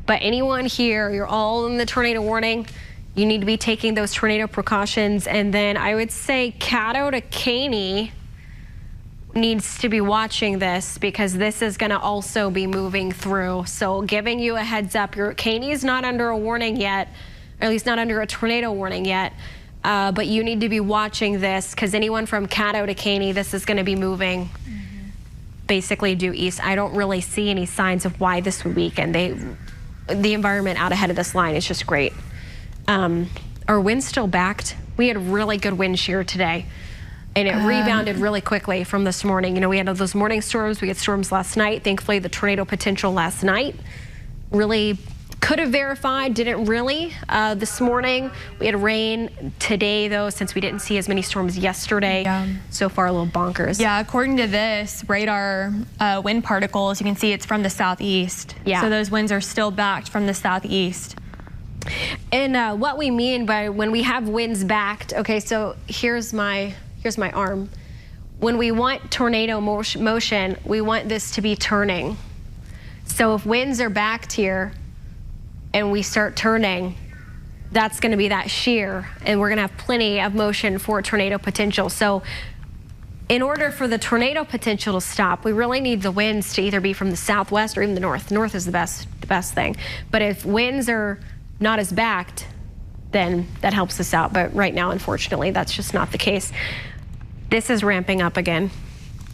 But anyone here, you're all in the tornado warning. You need to be taking those tornado precautions. And then I would say Caddo to Caney needs to be watching this because this is going to also be moving through. So giving you a heads up, your Caney is not under a warning yet, or at least not under a tornado warning yet. But you need to be watching this because anyone from Caddo to Caney, this is going to be moving basically due east. I don't really see any signs of why this would weaken. The environment out ahead of this line is just great. Our wind's still backed. We had really good wind shear today. And it rebounded really quickly from this morning. You know, we had those morning storms. We had storms last night. Thankfully, the tornado potential last night really could have verified, didn't really. This morning, we had rain. Today, though, since we didn't see as many storms yesterday, so far a little bonkers. Yeah, according to this radar wind particles, you can see it's from the southeast. Yeah. So those winds are still backed from the southeast. And what we mean by when we have winds backed, okay, so here's my arm. When we want tornado motion, we want this to be turning. So if winds are backed here and we start turning, that's going to be that shear, and we're going to have plenty of motion for tornado potential. So in order for the tornado potential to stop, we really need the winds to either be from the southwest or even the north. North is the best thing. But if winds are not as backed, then that helps us out. But right now, unfortunately, that's just not the case. This is ramping up again.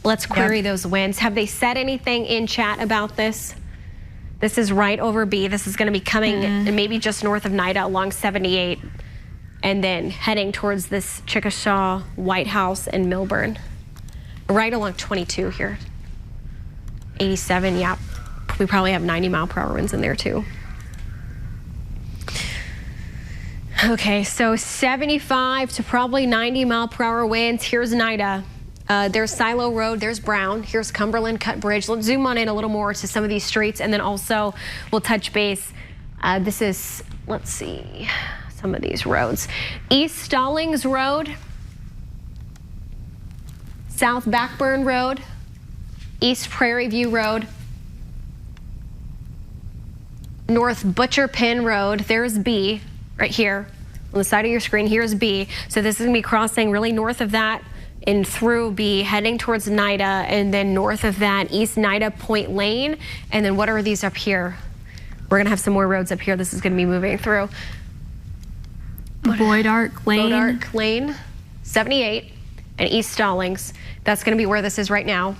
Let's query those winds. Have they said anything in chat about this? This is right over B. This is going to be coming maybe just north of NIDA along 78 and then heading towards this Chickasha, White House, and Milburn. Right along 22 here. 87, yeah. We probably have 90-mile-per-hour winds in there too. Okay, so 75 to probably 90-mile-per-hour winds. Here's NIDA. There's Silo Road, there's Brown, here's Cumberland Cut Bridge. Let's zoom on in a little more to some of these streets, and then also we'll touch base. This is, let's see, some of these roads. East Stallings Road, South Backburn Road, East Prairie View Road, North Butcher Pin Road, there's B right here on the side of your screen. Here's B. So this is going to be crossing really north of that and through B, heading towards NIDA, and then north of that, East NIDA Point Lane. And then what are these up here? We're going to have some more roads up here. This is going to be moving through. Boyd Ark Lane. Boyd Ark Lane, 78, and East Stallings. That's going to be where this is right now.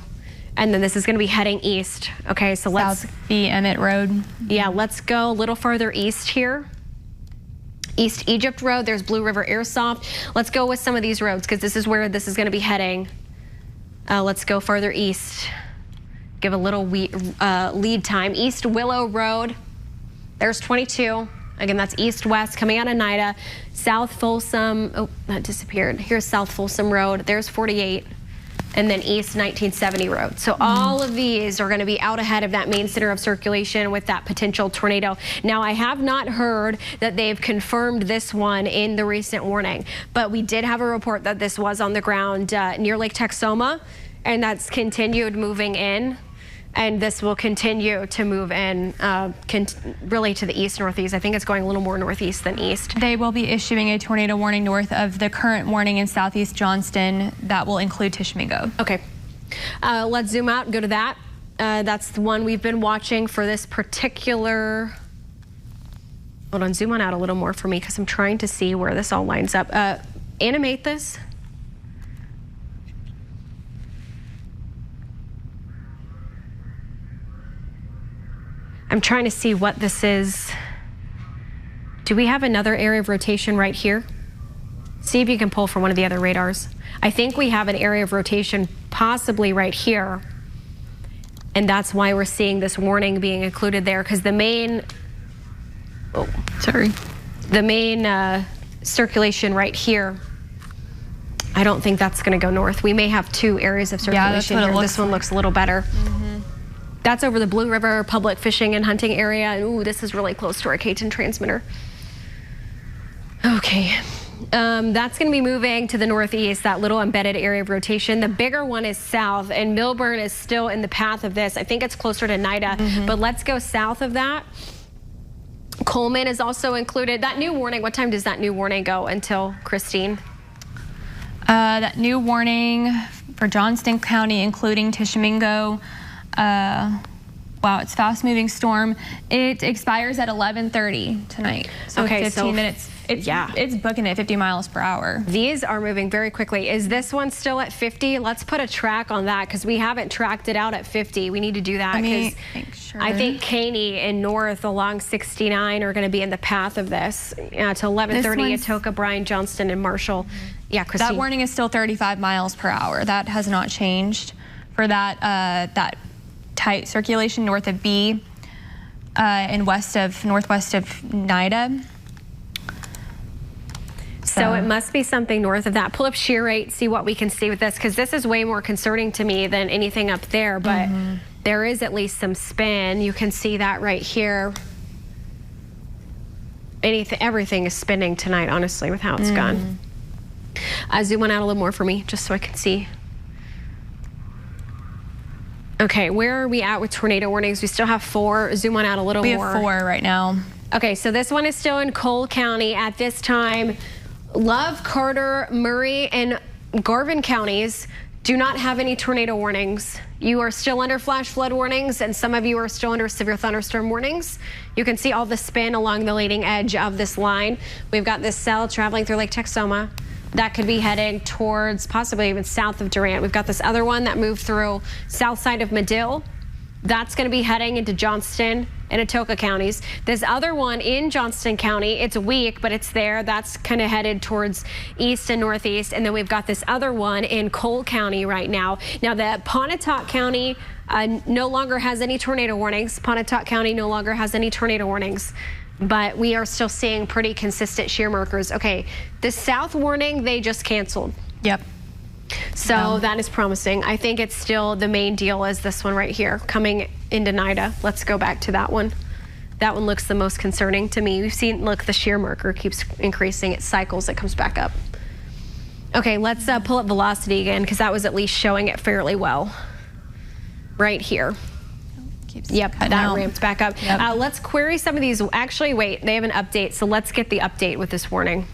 And then this is going to be heading east. Okay, so let's... South B Emmett Road. Yeah, let's go a little farther east here. East Egypt Road, there's Blue River Airsoft. Let's go with some of these roads because this is where this is going to be heading. Let's go farther east. Give a little lead time. East Willow Road, there's 22. Again, that's east-west coming out of NIDA. South Folsom, oh, that disappeared. Here's South Folsom Road, there's 48. And then East 1970 Road. So all of these are going to be out ahead of that main center of circulation with that potential tornado. Now, I have not heard that they've confirmed this one in the recent warning, but we did have a report that this was on the ground near Lake Texoma, and that's continued moving in. And this will continue to move in really to the east-northeast. I think it's going a little more northeast than east. They will be issuing a tornado warning north of the current warning in southeast Johnston. That will include Tishomingo. Okay. Let's zoom out and go to that. That's the one we've been watching for this particular... Hold on, zoom on out a little more for me because I'm trying to see where this all lines up. Animate this. I'm trying to see what this is. Do we have another area of rotation right here? See if you can pull from one of the other radars. I think we have an area of rotation possibly right here. And that's why we're seeing this warning being included there because the main, the main circulation right here, I don't think that's going to go north. We may have two areas of circulation here. This one looks a little better. That's over the Blue River Public Fishing and Hunting area. Ooh, this is really close to our KTEN transmitter. Okay, that's going to be moving to the northeast, that little embedded area of rotation. The bigger one is south, and Milburn is still in the path of this. I think it's closer to NIDA, but let's go south of that. Coleman is also included. That new warning, what time does that new warning go until, Christine? That new warning for Johnston County, including Tishomingo, wow, it's fast-moving storm. It expires at 11:30 tonight. So okay, 15 minutes. It's booking at 50 miles per hour. These are moving very quickly. Is this one still at 50? Let's put a track on that because we haven't tracked it out at 50. We need to do that because I think Caney and north along 69 are going to be in the path of this. To 11:30, Atoka, Bryan, Johnston, and Marshall. Yeah, Christine. That warning is still 35 miles per hour. That has not changed for that that tight circulation north of B and northwest of NIDA. So it must be something north of that. Pull up shear rate, see what we can see with this, because this is way more concerning to me than anything up there, but there is at least some spin. You can see that right here. Everything is spinning tonight, honestly, with how it's gone. Zoom one out a little more for me, just so I can see. Okay, where are we at with tornado warnings? We still have 4. Zoom one out a little more. We have 4 right now. Okay, so this one is still in Cole County at this time. Love, Carter, Murray, and Garvin counties do not have any tornado warnings. You are still under flash flood warnings, and some of you are still under severe thunderstorm warnings. You can see all the spin along the leading edge of this line. We've got this cell traveling through Lake Texoma. That could be heading towards possibly even south of Durant. We've got this other one that moved through south side of Medill. That's going to be heading into Johnston and Atoka counties. This other one in Johnston County, it's weak, but it's there. That's kind of headed towards east and northeast. And then we've got this other one in Cole County right now. Now, the Pontotoc County no longer has any tornado warnings. Pontotoc County no longer has any tornado warnings. But we are still seeing pretty consistent shear markers. Okay, the south warning, they just canceled. Yep. So that is promising. I think it's still the main deal is this one right here coming into NIDA. Let's go back to that one. That one looks the most concerning to me. We've seen, look, the shear marker keeps increasing. It cycles, it comes back up. Okay, let's pull up velocity again because that was at least showing it fairly well. Right here. Yep, that ramped back up. Yep. Let's query some of these. Actually, wait, they have an update. So let's get the update with this warning.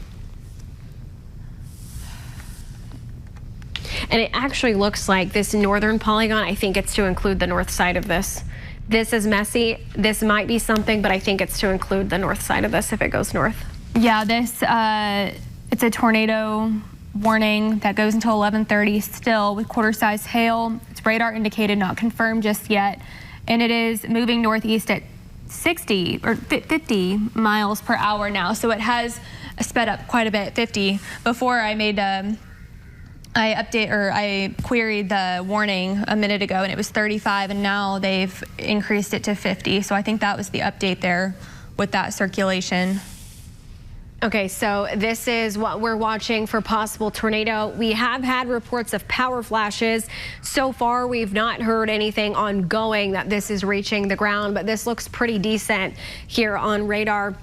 And it actually looks like this northern polygon, I think it's to include the north side of this. This is messy. This might be something, but I think it's to include the north side of this if it goes north. Yeah, this, it's a tornado warning that goes until 11:30 still with quarter-size hail. It's radar indicated, not confirmed just yet. And it is moving northeast at 60 or 50 miles per hour now. So it has sped up quite a bit, 50. Before I made I queried the warning a minute ago and it was 35 and now they've increased it to 50. So I think that was the update there with that circulation. Okay, so this is what we're watching for possible tornado. We have had reports of power flashes. So far, we've not heard anything ongoing that this is reaching the ground, but this looks pretty decent here on radar.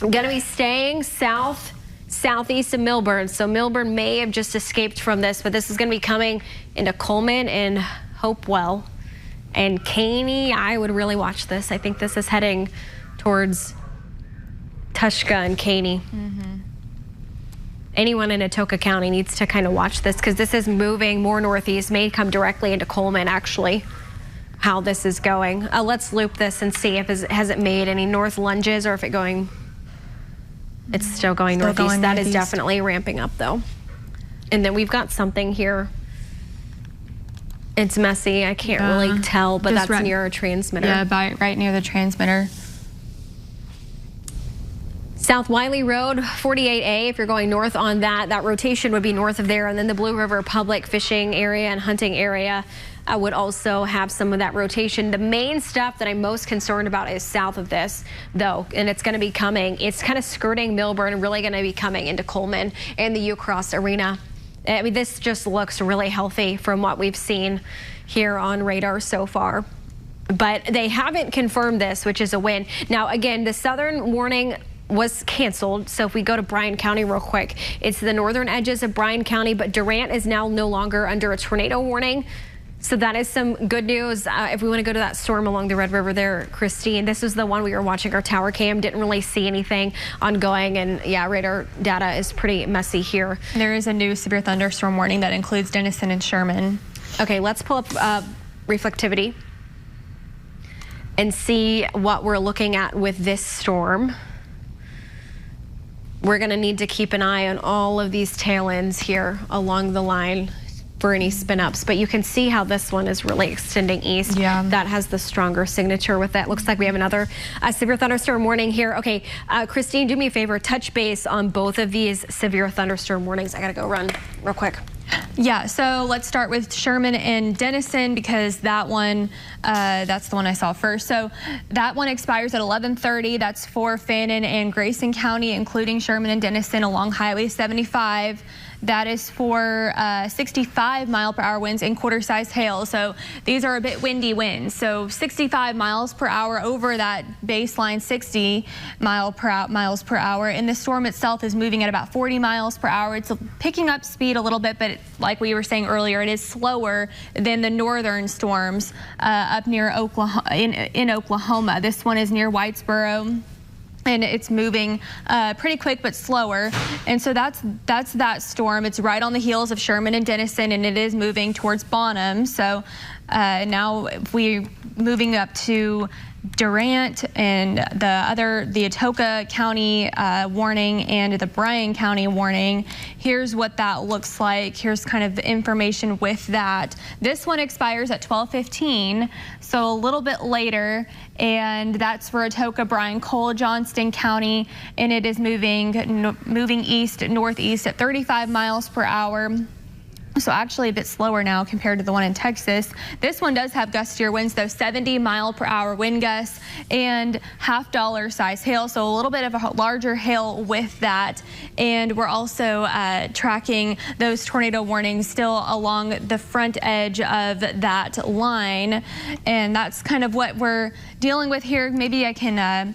Going to be staying southeast of Milburn. So Milburn may have just escaped from this, but this is going to be coming into Coleman and Hopewell. And Caney, I would really watch this. I think this is heading towards Tushka and Caney. Anyone in Atoka County needs to kind of watch this because this is moving more northeast, may come directly into Coleman actually, how this is going. Let's loop this and see if has it made any north lunges or if it's still going northeast. That is definitely ramping up though. And then we've got something here. It's messy. I can't really tell, but that's near a transmitter. Yeah, right near the transmitter. South Wiley Road, 48A, if you're going north on that rotation would be north of there. And then the Blue River Public Fishing Area and Hunting Area would also have some of that rotation. The main stuff that I'm most concerned about is south of this, though, and it's going to be coming. It's kind of skirting Milburn and really going to be coming into Coleman and the U-Cross Arena. I mean, this just looks really healthy from what we've seen here on radar so far. But they haven't confirmed this, which is a win. Now, again, the southern warning was canceled. So if we go to Bryan County real quick, it's the northern edges of Bryan County, but Durant is now no longer under a tornado warning. So that is some good news. If we want to go to that storm along the Red River there, Christine, this is the one we were watching our tower cam, didn't really see anything ongoing, and yeah, radar data is pretty messy here. There is a new severe thunderstorm warning that includes Denison and Sherman. Okay, let's pull up reflectivity and see what we're looking at with this storm. We're going to need to keep an eye on all of these tail ends here along the line for any spin ups, but you can see how this one is really extending east. Yeah. That has the stronger signature with that. Looks like we have another severe thunderstorm warning here. Okay, Christine, do me a favor, touch base on both of these severe thunderstorm warnings. I gotta go run real quick. Yeah, so let's start with Sherman and Denison because that one, that's the one I saw first. So that one expires at 11:30. That's for Fannin and Grayson County, including Sherman and Denison along Highway 75. That is for 65 mile per hour winds and quarter-size hail. So these are a bit windy winds. So 65 miles per hour over that baseline 60 miles per hour. And the storm itself is moving at about 40 miles per hour. It's picking up speed a little bit, but like we were saying earlier, it is slower than the northern storms up near Oklahoma, in Oklahoma. This one is near Whitesboro. And it's moving pretty quick but slower, and so that's that storm. It's right on the heels of Sherman and Denison, and it is moving towards Bonham. So now we're moving up to Durant and the Atoka County warning and the Bryan County warning. Here's what that looks like. Here's kind of the information with that. This one expires at 12:15, so a little bit later, and that's for Atoka, Bryan, Cole, Johnston County, and it is moving east northeast at 35 miles per hour. So actually a bit slower now compared to the one in Texas. This one does have gustier winds though, 70 mile per hour wind gusts and $half size hail. So a little bit of a larger hail with that. And we're also tracking those tornado warnings still along the front edge of that line. And that's kind of what we're dealing with here. Maybe I can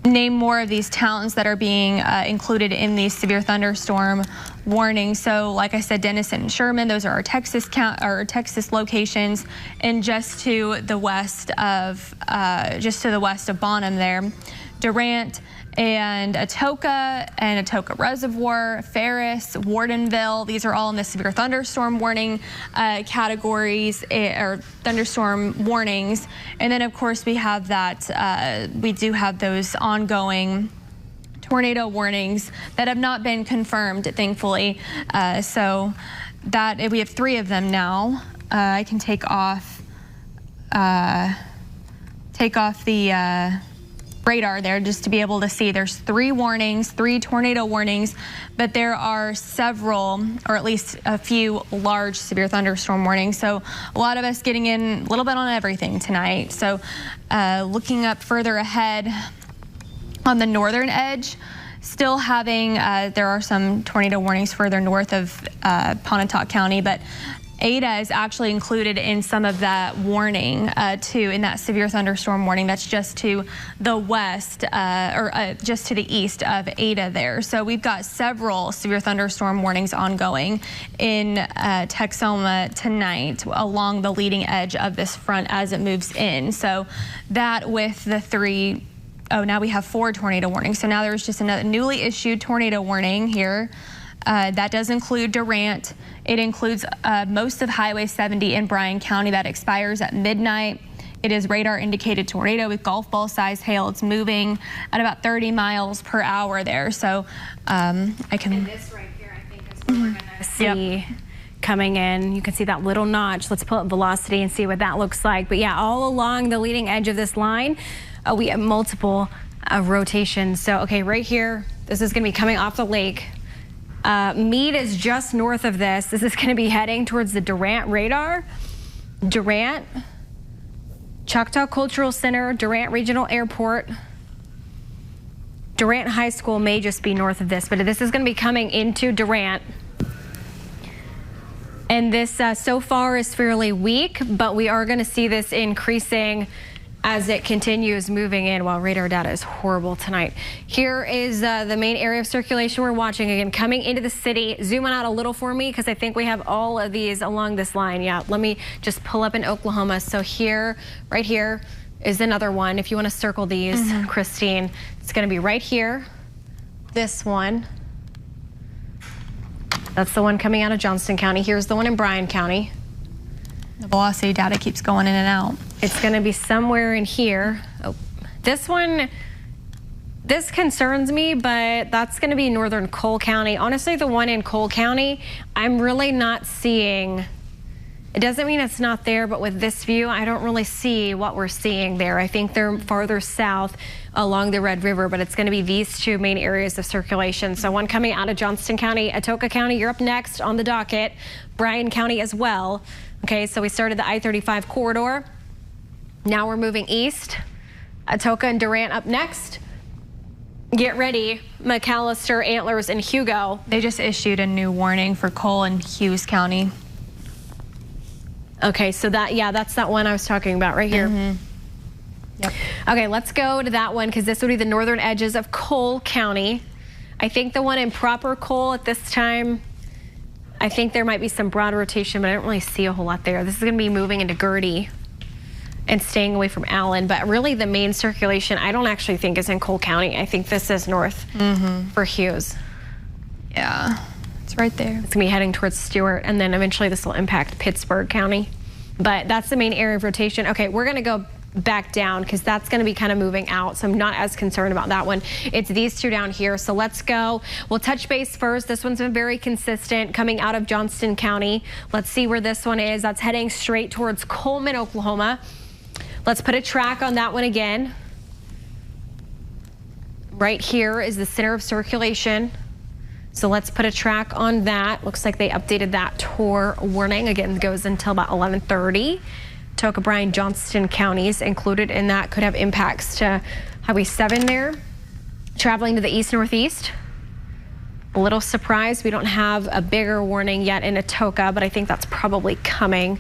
name more of these towns that are being included in these severe thunderstorm warnings. So like I said, Denison and Sherman, those are our Texas locations, and just to the west of Bonham there, Durant and Atoka Reservoir, Ferris, Wardenville. These are all in the severe thunderstorm warning categories or thunderstorm warnings. And then of course we have that, we do have those ongoing tornado warnings that have not been confirmed, thankfully. So that we have 3 of them now. I can take off the radar there just to be able to see there's 3 tornado warnings, but there are several, or at least a few large severe thunderstorm warnings. So a lot of us getting in a little bit on everything tonight. So looking up further ahead on the northern edge, still having, there are some tornado warnings further north of Pontotoc County, but Ada is actually included in some of that warning too, in that severe thunderstorm warning. That's just to the west just to the east of Ada there. So we've got several severe thunderstorm warnings ongoing in Texoma tonight along the leading edge of this front as it moves in. So that with the 3, now we have 4 tornado warnings. So now there's just another newly issued tornado warning here. That does include Durant. It includes most of Highway 70 in Bryan County. That expires at midnight. It is radar indicated tornado with golf ball size hail. It's moving at about 30 miles per hour there. So I can. And this right here, I think, is what we're going to see coming in. You can see that little notch. Let's pull up velocity and see what that looks like. But yeah, all along the leading edge of this line, we have multiple rotations. So, okay, right here, this is going to be coming off the lake. Meade is just north of this. This is going to be heading towards the Durant radar. Durant, Choctaw Cultural Center, Durant Regional Airport. Durant High School may just be north of this, but this is going to be coming into Durant. And this so far is fairly weak, but we are going to see this increasing as it continues moving in. While radar data is horrible tonight. Here is the main area of circulation we're watching. Again, coming into the city. Zoom out a little for me because I think we have all of these along this line. Yeah, let me just pull up in Oklahoma. So here, right here is another one. If you want to circle these, Christine, it's going to be right here. This one. That's the one coming out of Johnston County. Here's the one in Bryan County. The velocity data keeps going in and out. It's going to be somewhere in here. Oh, this one, this concerns me, but that's going to be northern Cole County. Honestly, the one in Cole County, I'm really not seeing. It doesn't mean it's not there, but with this view, I don't really see what we're seeing there. I think they're farther south along the Red River, but it's going to be these two main areas of circulation. So one coming out of Johnston County, Atoka County, you're up next on the docket. Bryan County as well. Okay, so we started the I-35 corridor. Now we're moving east. Atoka and Durant up next. Get ready, McAllister, Antlers, and Hugo. They just issued a new warning for Cole and Hughes County. Okay, so that's that one I was talking about right here. Yep. Okay, let's go to that one because this would be the northern edges of Cole County. I think the one in proper Cole at this time, I think there might be some broad rotation, but I don't really see a whole lot there. This is going to be moving into Gertie and staying away from Allen, but really the main circulation I don't actually think is in Cole County. I think this is north for Hughes. Yeah, it's right there. It's going to be heading towards Stewart, and then eventually this will impact Pittsburgh County. But that's the main area of rotation. Okay, we're going to go back down because that's going to be kind of moving out, so I'm not as concerned about that one. It's these two down here, so let's go. We'll touch base first. This one's been very consistent coming out of Johnston County. Let's see where this one is. That's heading straight towards Coleman, Oklahoma. Let's put a track on that one again. Right here is the center of circulation, so let's put a track on that. Looks like they updated that tour warning. Again, goes until about 11:30. Atoka, Bryan, Johnston counties included in that could have impacts to Highway 7 there. Traveling to the east-northeast. A little surprised we don't have a bigger warning yet in Atoka, but I think that's probably coming.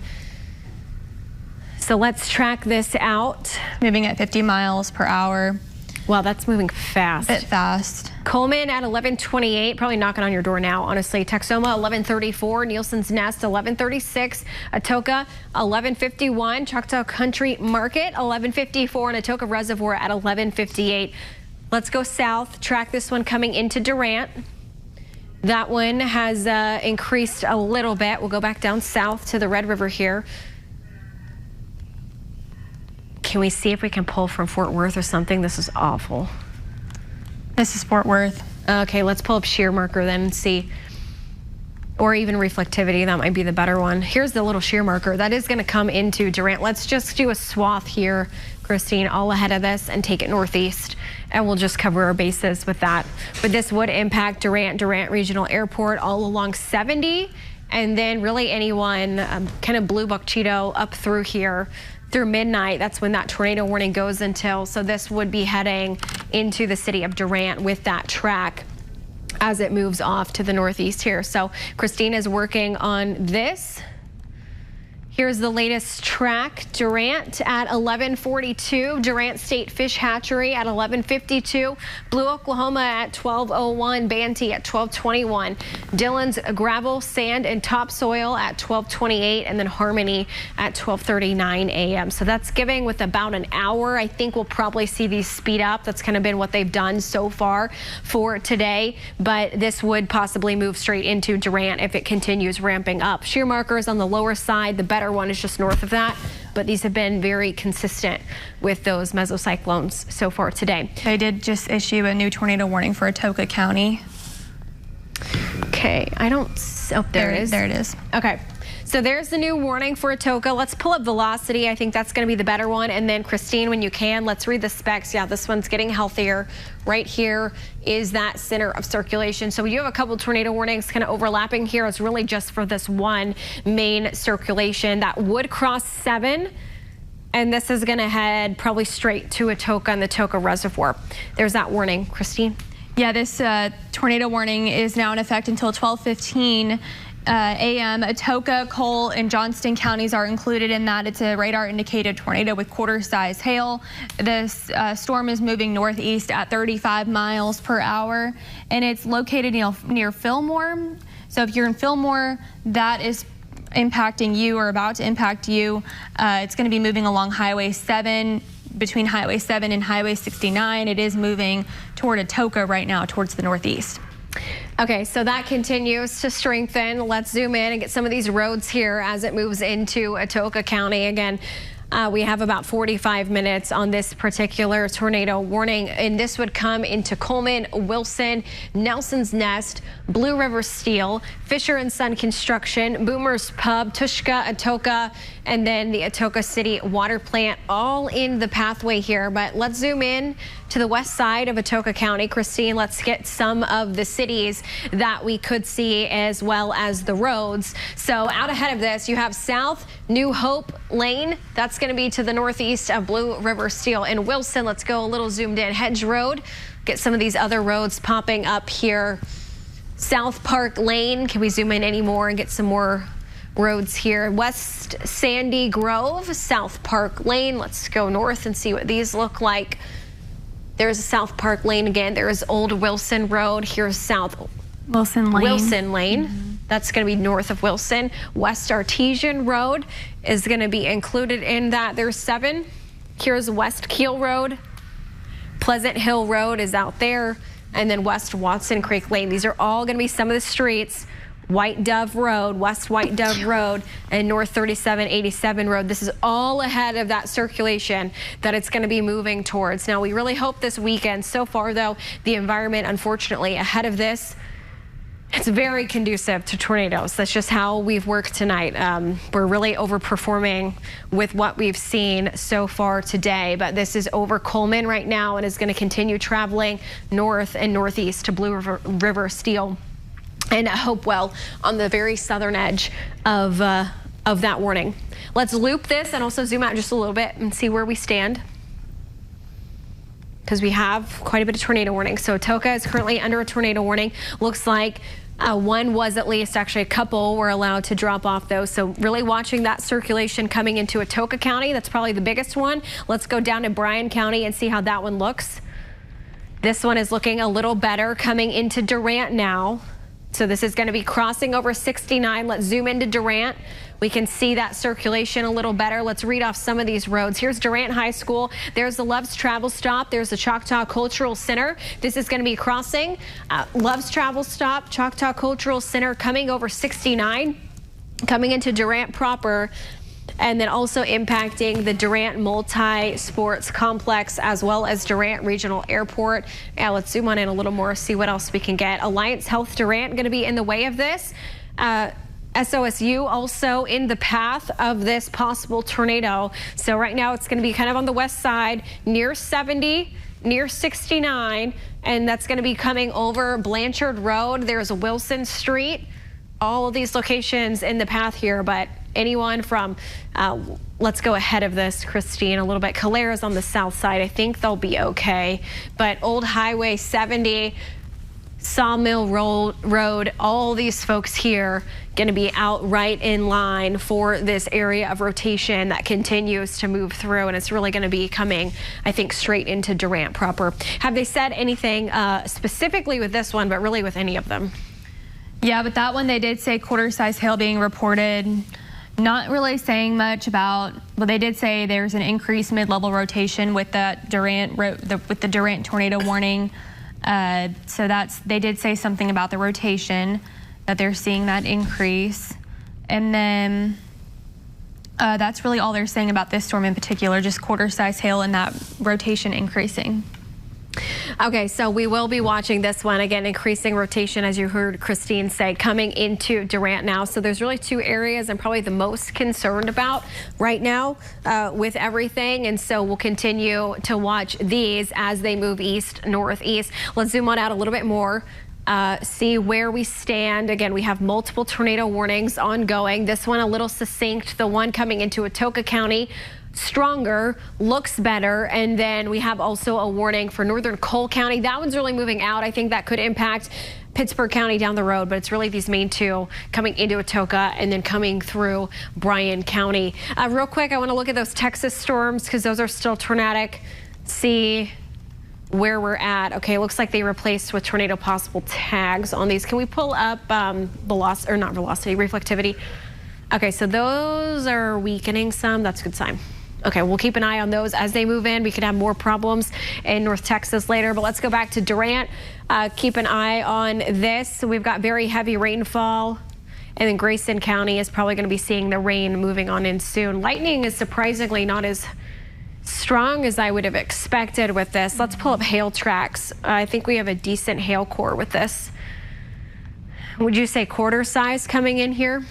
So let's track this out. Moving at 50 miles per hour. Wow, that's moving fast. A bit fast. Coleman at 11:28, probably knocking on your door now, honestly. Texoma, 11:34. Nielsen's Nest, 11:36. Atoka, 11:51. Choctaw Country Market, 11:54. And Atoka Reservoir at 11:58. Let's go south. Track this one coming into Durant. That one has increased a little bit. We'll go back down south to the Red River here. Can we see if we can pull from Fort Worth or something? This is awful. This is Fort Worth. Okay, let's pull up shear marker then and see. Or even reflectivity, that might be the better one. Here's the little shear marker. That is going to come into Durant. Let's just do a swath here, Christine, all ahead of this and take it northeast. And we'll just cover our bases with that. But this would impact Durant Regional Airport all along 70. And then really anyone kind of Blue Buck Cheeto up through here. Through midnight, that's when that tornado warning goes until. So this would be heading into the city of Durant with that track as it moves off to the northeast here. So Christine is working on this. Here's the latest track. Durant at 11:42. Durant State Fish Hatchery at 11:52. Blue Oklahoma at 12:01. Banty at 12:21. Dillon's Gravel, Sand, and Topsoil at 12:28. And then Harmony at 12:39 a.m. So that's giving with about an hour. I think we'll probably see these speed up. That's kind of been what they've done so far for today. But this would possibly move straight into Durant if it continues ramping up. Shear markers on the lower side. The better one is just north of that, but these have been very consistent with those mesocyclones so far today. They did just issue a new tornado warning for Atoka County. Okay, I don't, oh, there it is. There it is. Okay, so there's the new warning for Atoka. Let's pull up velocity. I think that's going to be the better one. And then Christine, when you can, let's read the specs. Yeah, this one's getting healthier. Right here is that center of circulation. So we do have a couple tornado warnings kind of overlapping here. It's really just for this one main circulation that would cross 7. And this is going to head probably straight to Atoka and the Atoka Reservoir. There's that warning. Christine? Yeah, this tornado warning is now in effect until 12:15 a.m. Atoka, Cole, and Johnston counties are included in that. It's a radar-indicated tornado with quarter-size hail. This storm is moving northeast at 35 miles per hour, and it's located near Fillmore. So if you're in Fillmore, that is impacting you or about to impact you. It's going to be moving along Highway 7, between Highway 7 and Highway 69. It is moving toward Atoka right now, towards the northeast. Okay, so that continues to strengthen. Let's zoom in and get some of these roads here as it moves into Atoka County. Again, we have about 45 minutes on this particular tornado warning, and this would come into Coleman, Wilson, Nelson's Nest, Blue River Steel, Fisher and Son Construction, Boomer's Pub, Tushka, Atoka, and then the Atoka City Water Plant, all in the pathway here. But let's zoom in to the west side of Atoka County. Christine, let's get some of the cities that we could see as well as the roads. So out ahead of this, you have South New Hope Lane. That's going to be to the northeast of Blue River Steel. In Wilson, let's go a little zoomed in. Hedge Road, get some of these other roads popping up here. South Park Lane, can we zoom in any more and get some more roads here? West Sandy Grove, South Park Lane. Let's go north and see what these look like. There's a South Park Lane again. There's Old Wilson Road. Here's South Wilson Lane. That's going to be north of Wilson. West Artesian Road is going to be included in that. There's 7. Here's West Keel Road. Pleasant Hill Road is out there. And then West Watson Creek Lane. These are all going to be some of the streets. White Dove Road, West White Dove Road, and North 3787 Road. This is all ahead of that circulation that it's going to be moving towards. Now, we really hope this weekend. So far, though, the environment, unfortunately, ahead of this, it's very conducive to tornadoes. That's just how we've worked tonight. We're really overperforming with what we've seen so far today. But this is over Coleman right now and is going to continue traveling north and northeast to Blue River Steel and Hopewell on the very southern edge of that warning. Let's loop this and also zoom out just a little bit and see where we stand, because we have quite a bit of tornado warning. So Atoka is currently under a tornado warning. Looks like one was, at least, actually a couple were allowed to drop off though. So really watching that circulation coming into Atoka County. That's probably the biggest one. Let's go down to Bryan County and see how that one looks. This one is looking a little better coming into Durant now. So this is going to be crossing over 69. Let's zoom into Durant. We can see that circulation a little better. Let's read off some of these roads. Here's Durant High School. There's the Love's Travel Stop. There's the Choctaw Cultural Center. This is going to be crossing Love's Travel Stop, Choctaw Cultural Center, coming over 69, coming into Durant proper, and then also impacting the Durant Multi-Sports Complex as well as Durant Regional Airport. Now let's zoom on in a little more, see what else we can get. Alliance Health Durant going to be in the way of this. SOSU also in the path of this possible tornado. So right now it's going to be kind of on the west side near 70, near 69, and that's going to be coming over Blanchard Road. There's a Wilson Street. All of these locations in the path here, but anyone from, let's go ahead of this, Christine, a little bit. Calera's on the south side. I think they'll be okay. But Old Highway 70, Sawmill Road, all these folks here going to be out right in line for this area of rotation that continues to move through, and it's really going to be coming, I think, straight into Durant proper. Have they said anything specifically with this one, but really with any of them? Yeah, but that one they did say quarter-size hail being reported. Not really saying much about, well, they did say there's an increased mid-level rotation with that Durant with the Durant tornado warning. So they did say something about the rotation, that they're seeing that increase. And then that's really all they're saying about this storm in particular, just quarter-size hail and that rotation increasing. Okay, so we will be watching this one again, increasing rotation, as you heard Christine say, coming into Durant now. So there's really 2 areas I'm probably the most concerned about right now with everything. And so we'll continue to watch these as they move east, northeast. Let's zoom on out a little bit more. See where we stand. Again, we have multiple tornado warnings ongoing. This one a little succinct. The one coming into Atoka County stronger, looks better, and then we have also a warning for northern Cole County. That one's really moving out. I think that could impact Pittsburgh County down the road, but it's really these main two coming into Atoka and then coming through Bryan County. Real quick, I want to look at those Texas storms because those are still tornadic. See where we're at. Okay, looks like they replaced with tornado possible tags on these. Can we pull up velocity, or not velocity, reflectivity? Okay, so those are weakening some. That's a good sign. Okay, we'll keep an eye on those as they move in. We could have more problems in North Texas later, but let's go back to Durant. Keep an eye on this. We've got very heavy rainfall, and then Grayson County is probably going to be seeing the rain moving on in soon. Lightning is surprisingly not as strong as I would have expected with this. Let's pull up hail tracks. I think we have a decent hail core with this. Would you say quarter size coming in here?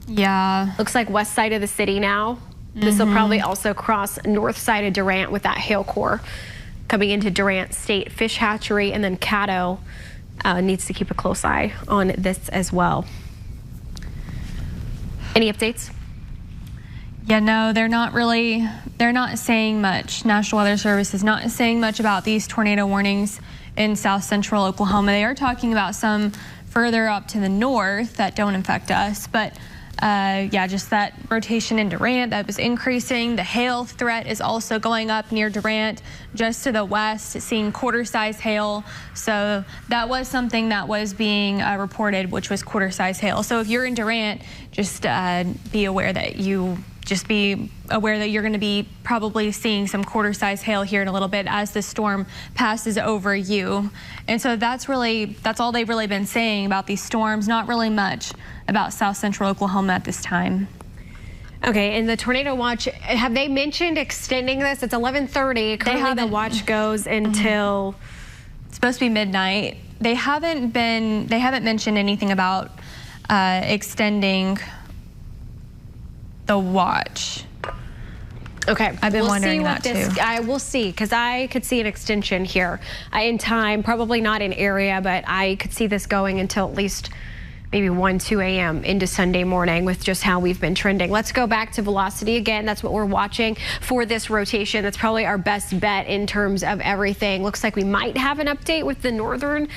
Yeah. Looks like west side of the city now. This will probably also cross north side of Durant with that hail core coming into Durant State Fish Hatchery, and then Caddo needs to keep a close eye on this as well. Any updates? Yeah, no, they're not saying much. National Weather Service is not saying much about these tornado warnings in south central Oklahoma. They are talking about some further up to the north that don't affect us, but yeah, just that rotation in Durant that was increasing. The hail threat is also going up near Durant, just to the west, seeing quarter-size hail. So that was something that was being reported, which was quarter-size hail. So if you're in Durant, just be aware that you're going to be probably seeing some quarter-size hail here in a little bit as the storm passes over you. And so that's all they've really been saying about these storms. Not really much about south central Oklahoma at this time. Okay, and the tornado watch, have they mentioned extending this? It's 11:30. Currently the watch goes until it's supposed to be midnight. They haven't mentioned anything about extending the watch. Okay, I've been wondering that too. I will see, because I could see an extension here in time, probably not in area, but I could see this going until at least maybe 1-2 a.m. into Sunday morning with just how we've been trending. Let's go back to velocity again. That's what we're watching for this rotation. That's probably our best bet in terms of everything. Looks like we might have an update with the northern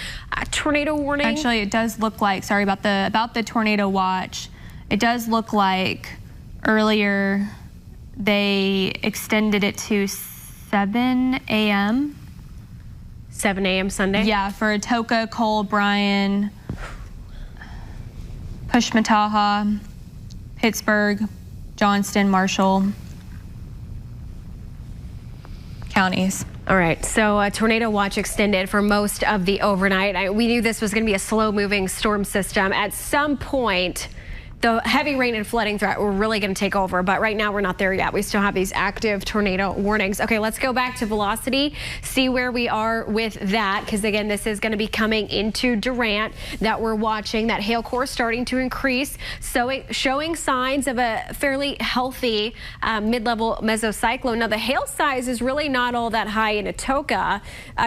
tornado warning. Actually, it does look like, sorry about the tornado watch. It does look like earlier they extended it to 7 a.m. 7 a.m. Sunday? Yeah, for Atoka, Cole, Bryan, Pushmataha, Pittsburgh, Johnston, Marshall counties. All right, so tornado watch extended for most of the overnight. We knew this was going to be a slow-moving storm system. At some point, the heavy rain and flooding threat were really going to take over, but right now we're not there yet. We still have these active tornado warnings. Okay, let's go back to velocity, see where we are with that, because again, this is going to be coming into Durant that we're watching. That hail core starting to increase, so showing signs of a fairly healthy mid-level mesocyclone. Now, the hail size is really not all that high in Atoka.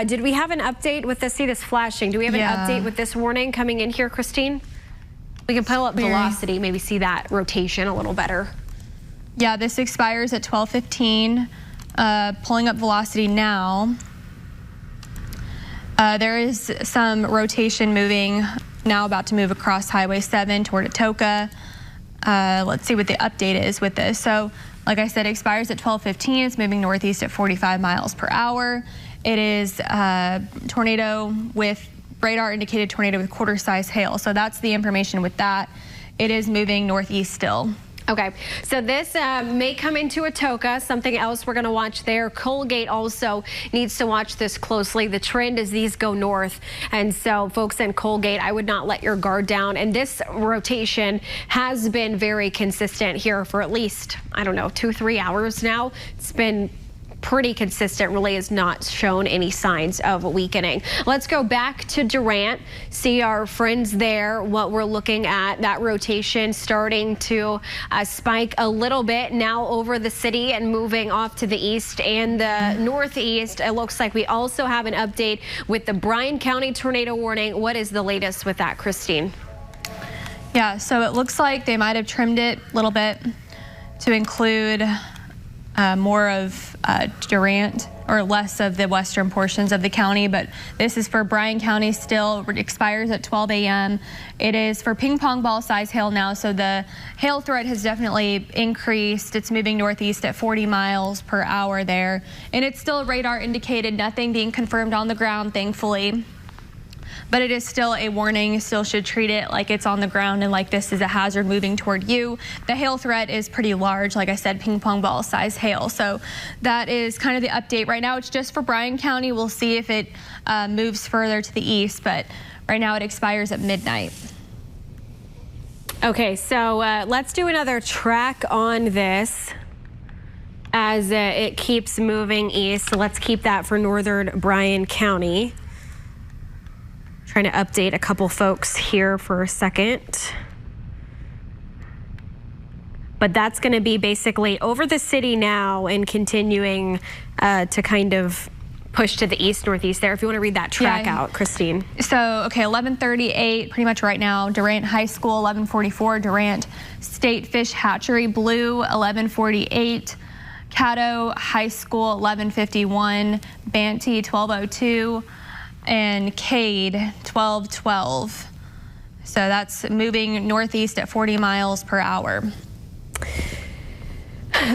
Did we have an update with this? See this flashing. Do we have an update with this warning coming in here, Christine? We can pull up velocity, maybe see that rotation a little better. Yeah, this expires at 12:15. Pulling up velocity now. There is some rotation moving now, about to move across Highway 7 toward Atoka. Let's see what the update is with this. So, like I said, it expires at 12:15. It's moving northeast at 45 miles per hour. It is tornado with radar indicated tornado with quarter-size hail. So that's the information with that. It is moving northeast still. Okay, so this may come into Atoka. Something else we're going to watch there. Colgate also needs to watch this closely. The trend is these go north, and so folks in Colgate, I would not let your guard down. And this rotation has been very consistent here for at least, I don't know, 2-3 hours now. It's been pretty consistent, really has not shown any signs of weakening. Let's go back to Durant, see our friends there, what we're looking at. That rotation starting to spike a little bit now over the city and moving off to the east and the northeast. It looks like we also have an update with the Bryan County tornado warning. What is the latest with that, Christine? Yeah, so it looks like they might have trimmed it a little bit to include more of Durant or less of the western portions of the county, but this is for Bryan County still. It expires at 12 a.m. It is for ping pong ball size hail now, so the hail threat has definitely increased. It's moving northeast at 40 miles per hour there, and it's still radar indicated, nothing being confirmed on the ground, thankfully. But it is still a warning. You still should treat it like it's on the ground and like this is a hazard moving toward you. The hail threat is pretty large, like I said, ping pong ball size hail. So that is kind of the update. Right now it's just for Bryan County. We'll see if it moves further to the east, but right now it expires at midnight. Okay, so let's do another track on this as it keeps moving east. So let's keep that for northern Bryan County. Trying to update a couple folks here for a second. But that's going to be basically over the city now and continuing to kind of push to the east, northeast there. If you want to read that track out, Christine. So, okay, 1138, pretty much right now. Durant High School, 1144. Durant State Fish Hatchery, blue, 1148. Caddo High School, 1151. Banty, 1202. And Cade, 1212. So that's moving northeast at 40 miles per hour.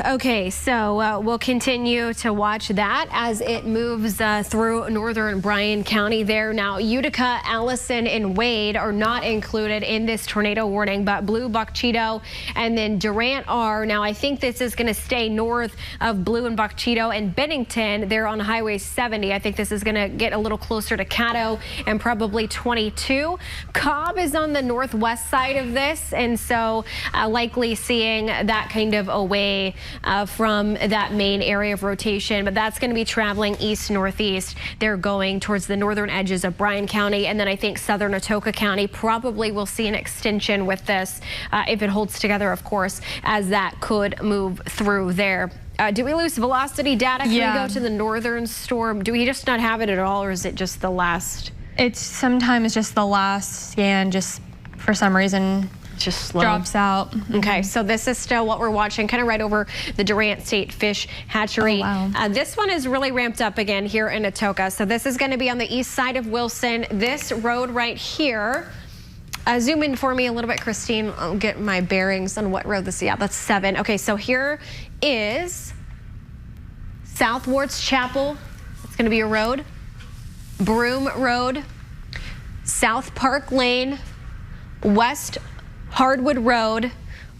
Okay, so we'll continue to watch that as it moves through northern Bryan County there. Now, Utica, Allison, and Wade are not included in this tornado warning, but Blue, Buck Cheeto, and then Durant are. Now, I think this is going to stay north of Blue and Buck Cheeto and Bennington. They're on Highway 70. I think this is going to get a little closer to Caddo and probably 22. Cobb is on the northwest side of this, and so likely seeing that kind of away from that main area of rotation, but that's going to be traveling east-northeast. They're going towards the northern edges of Bryan County, and then I think southern Atoka County probably will see an extension with this if it holds together, of course, as that could move through there. Do we lose velocity data? Can we go to the northern storm? Do we just not have it at all, or is it just the last? It's sometimes just the last scan, just for some reason just slow. Drops out. Okay, so this is still what we're watching, kind of right over the Durant State Fish Hatchery. Oh, wow. This one is really ramped up again here in Atoka. So this is going to be on the east side of Wilson. This road right here. Zoom in for me a little bit, Christine. I'll get my bearings on what road this is. Yeah, that's 7. Okay, so here is South Wards Chapel. It's going to be a road. Broome Road, South Park Lane, West Hardwood Road,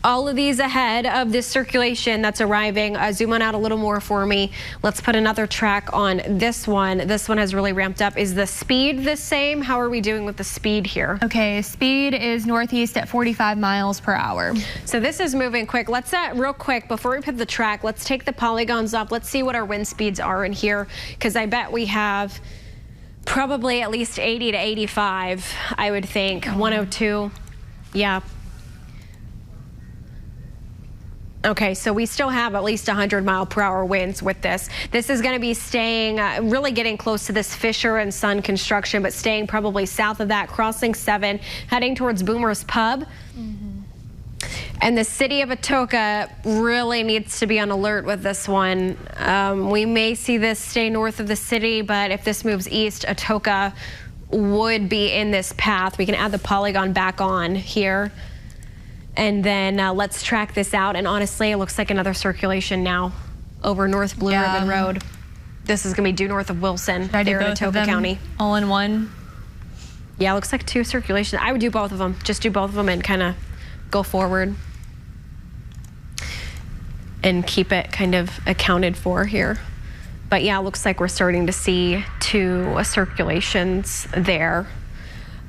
all of these ahead of this circulation that's arriving. Zoom on out a little more for me. Let's put another track on this one. This one has really ramped up. Is the speed the same? How are we doing with the speed here? Okay, speed is northeast at 45 miles per hour. So this is moving quick. Let's real quick, before we put the track, let's take the polygons up. Let's see what our wind speeds are in here, because I bet we have probably at least 80 to 85, I would think. 102. Yeah. Okay, so we still have at least 100-mile-per-hour winds with this. This is going to be staying, really getting close to this Fisher and Son construction, but staying probably south of that, crossing 7, heading towards Boomer's Pub. And the city of Atoka really needs to be on alert with this one. We may see this stay north of the city, but if this moves east, Atoka would be in this path. We can add the polygon back on here. And then let's track this out. And honestly, it looks like another circulation now over North Blue Ribbon Road. This is going to be due north of Wilson there in Atoka County. All in one? Yeah, it looks like 2 circulations. I would do both of them. Just do both of them and kind of go forward and keep it kind of accounted for here. But yeah, it looks like we're starting to see 2 circulations there.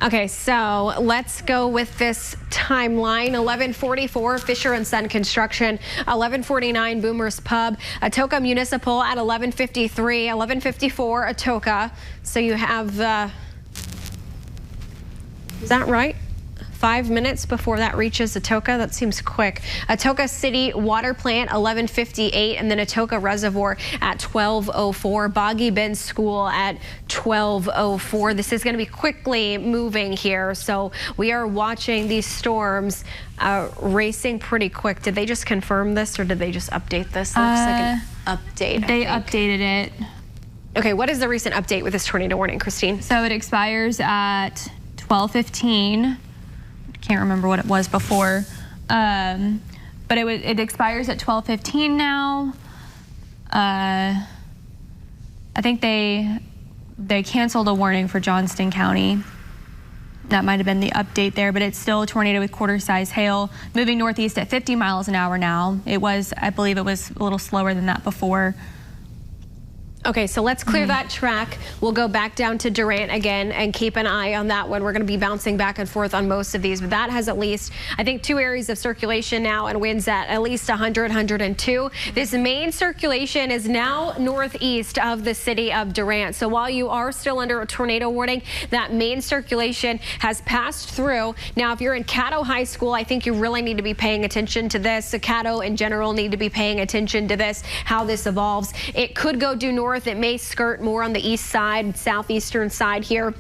Okay, so let's go with this timeline. 11:44, Fisher and Son construction. 11:49, Boomer's Pub. Atoka Municipal at 11:53. 11:54, Atoka. So you have, is that right? 5 minutes before that reaches Atoka. That seems quick. Atoka City Water Plant 11:58, and then Atoka Reservoir at 12:04. Boggy Bend School at 12:04. This is going to be quickly moving here, so we are watching these storms racing pretty quick. Did they just confirm this, or did they just update this? It looks like an update. They updated it. Okay, what is the recent update with this tornado warning, Christine? So it expires at 12:15. Can't remember what it was before, but it expires at 12:15 now. I think they canceled a warning for Johnston County. That might have been the update there, but it's still a tornado with quarter-size hail moving northeast at 50 miles an hour now. It was, I believe it was a little slower than that before. Okay, so let's clear that track. We'll go back down to Durant again and keep an eye on that one. We're going to be bouncing back and forth on most of these, but that has at least, I think, 2 areas of circulation now and winds at least 100, 102. This main circulation is now northeast of the city of Durant. So while you are still under a tornado warning, that main circulation has passed through. Now, if you're in Caddo High School, I think you really need to be paying attention to this. So Caddo in general need to be paying attention to this, how this evolves. It could go due north. It may skirt more on the east side, southeastern side here.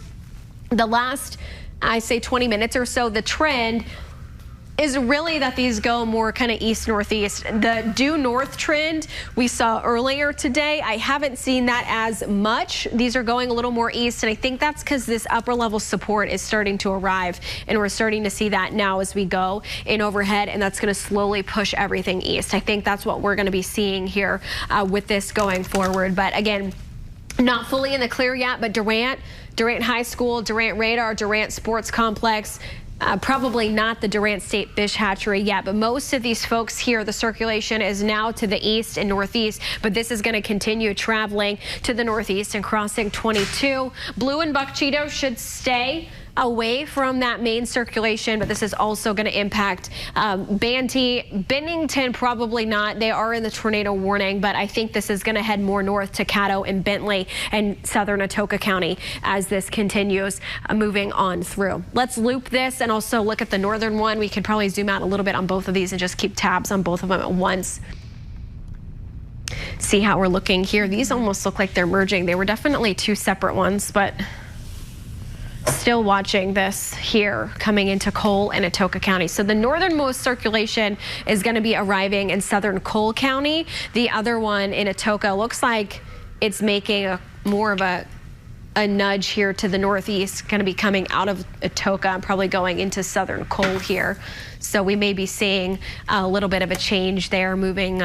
The last, I say 20 minutes or so, the trend is really that these go more kind of east-northeast. The due north trend we saw earlier today, I haven't seen that as much. These are going a little more east, and I think that's because this upper level support is starting to arrive, and we're starting to see that now as we go in overhead, and that's going to slowly push everything east. I think that's what we're going to be seeing here with this going forward. But again, not fully in the clear yet, but Durant High School, Durant Radar, Durant Sports Complex, probably not the Durant State Fish Hatchery yet, but most of these folks here, the circulation is now to the east and northeast, but this is going to continue traveling to the northeast and crossing 22. Blue and Buck Cheeto should stay away from that main circulation, but this is also going to impact Banty, Bennington, probably not. They are in the tornado warning, but I think this is going to head more north to Caddo and Bentley and southern Atoka County as this continues moving on through. Let's loop this and also look at the northern one. We could probably zoom out a little bit on both of these and just keep tabs on both of them at once. See how we're looking here. These almost look like they're merging. They were definitely 2 separate ones, but still watching this here coming into Cole and Atoka County. So the northernmost circulation is going to be arriving in southern Cole County. The other one in Atoka looks like it's making more of a nudge here to the northeast, going to be coming out of Atoka and probably going into southern Cole here. So we may be seeing a little bit of a change there, moving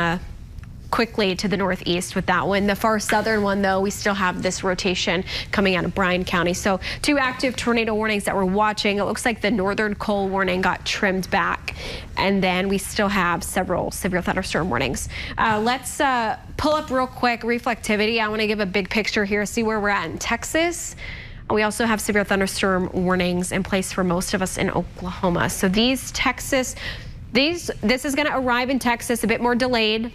quickly to the northeast with that one. The far southern one, though, we still have this rotation coming out of Bryan County. So 2 active tornado warnings that we're watching. It looks like the northern Cole warning got trimmed back, and then we still have several severe thunderstorm warnings. Let's pull up real quick reflectivity. I want to give a big picture here, see where we're at in Texas. We also have severe thunderstorm warnings in place for most of us in Oklahoma. So this is going to arrive in Texas a bit more delayed.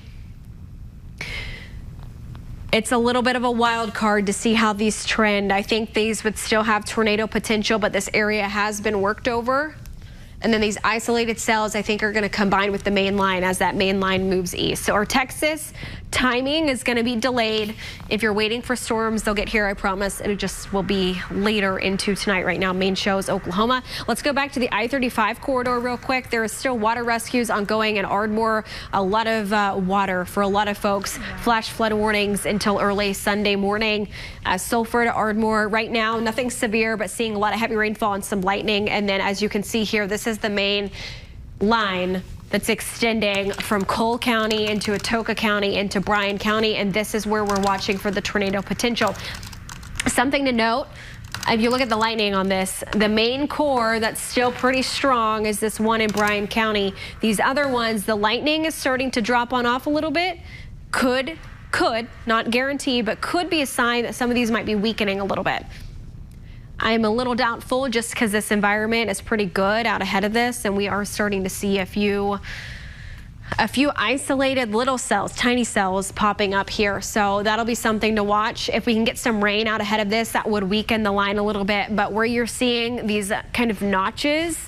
It's a little bit of a wild card to see how these trend. I think these would still have tornado potential, but this area has been worked over. And then these isolated cells, I think, are going to combine with the main line as that main line moves east. So our Texas timing is going to be delayed. If you're waiting for storms, they'll get here, I promise. It just will be later into tonight. Right now, main show is Oklahoma. Let's go back to the I-35 corridor real quick. There is still water rescues ongoing in Ardmore. A lot of water for a lot of folks. Flash flood warnings until early Sunday morning. Sulphur to Ardmore. Right now, nothing severe, but seeing a lot of heavy rainfall and some lightning. And then, as you can see here, this is the main line that's extending from Cole County into Atoka County into Bryan County, and this is where we're watching for the tornado potential. Something to note, if you look at the lightning on this, the main core that's still pretty strong is this one in Bryan County. These other ones, the lightning is starting to drop on off a little bit. Could, not guarantee, but could be a sign that some of these might be weakening a little bit. I'm a little doubtful just because this environment is pretty good out ahead of this, and we are starting to see a few isolated little cells, tiny cells popping up here. So that'll be something to watch. If we can get some rain out ahead of this, that would weaken the line a little bit. But where you're seeing these kind of notches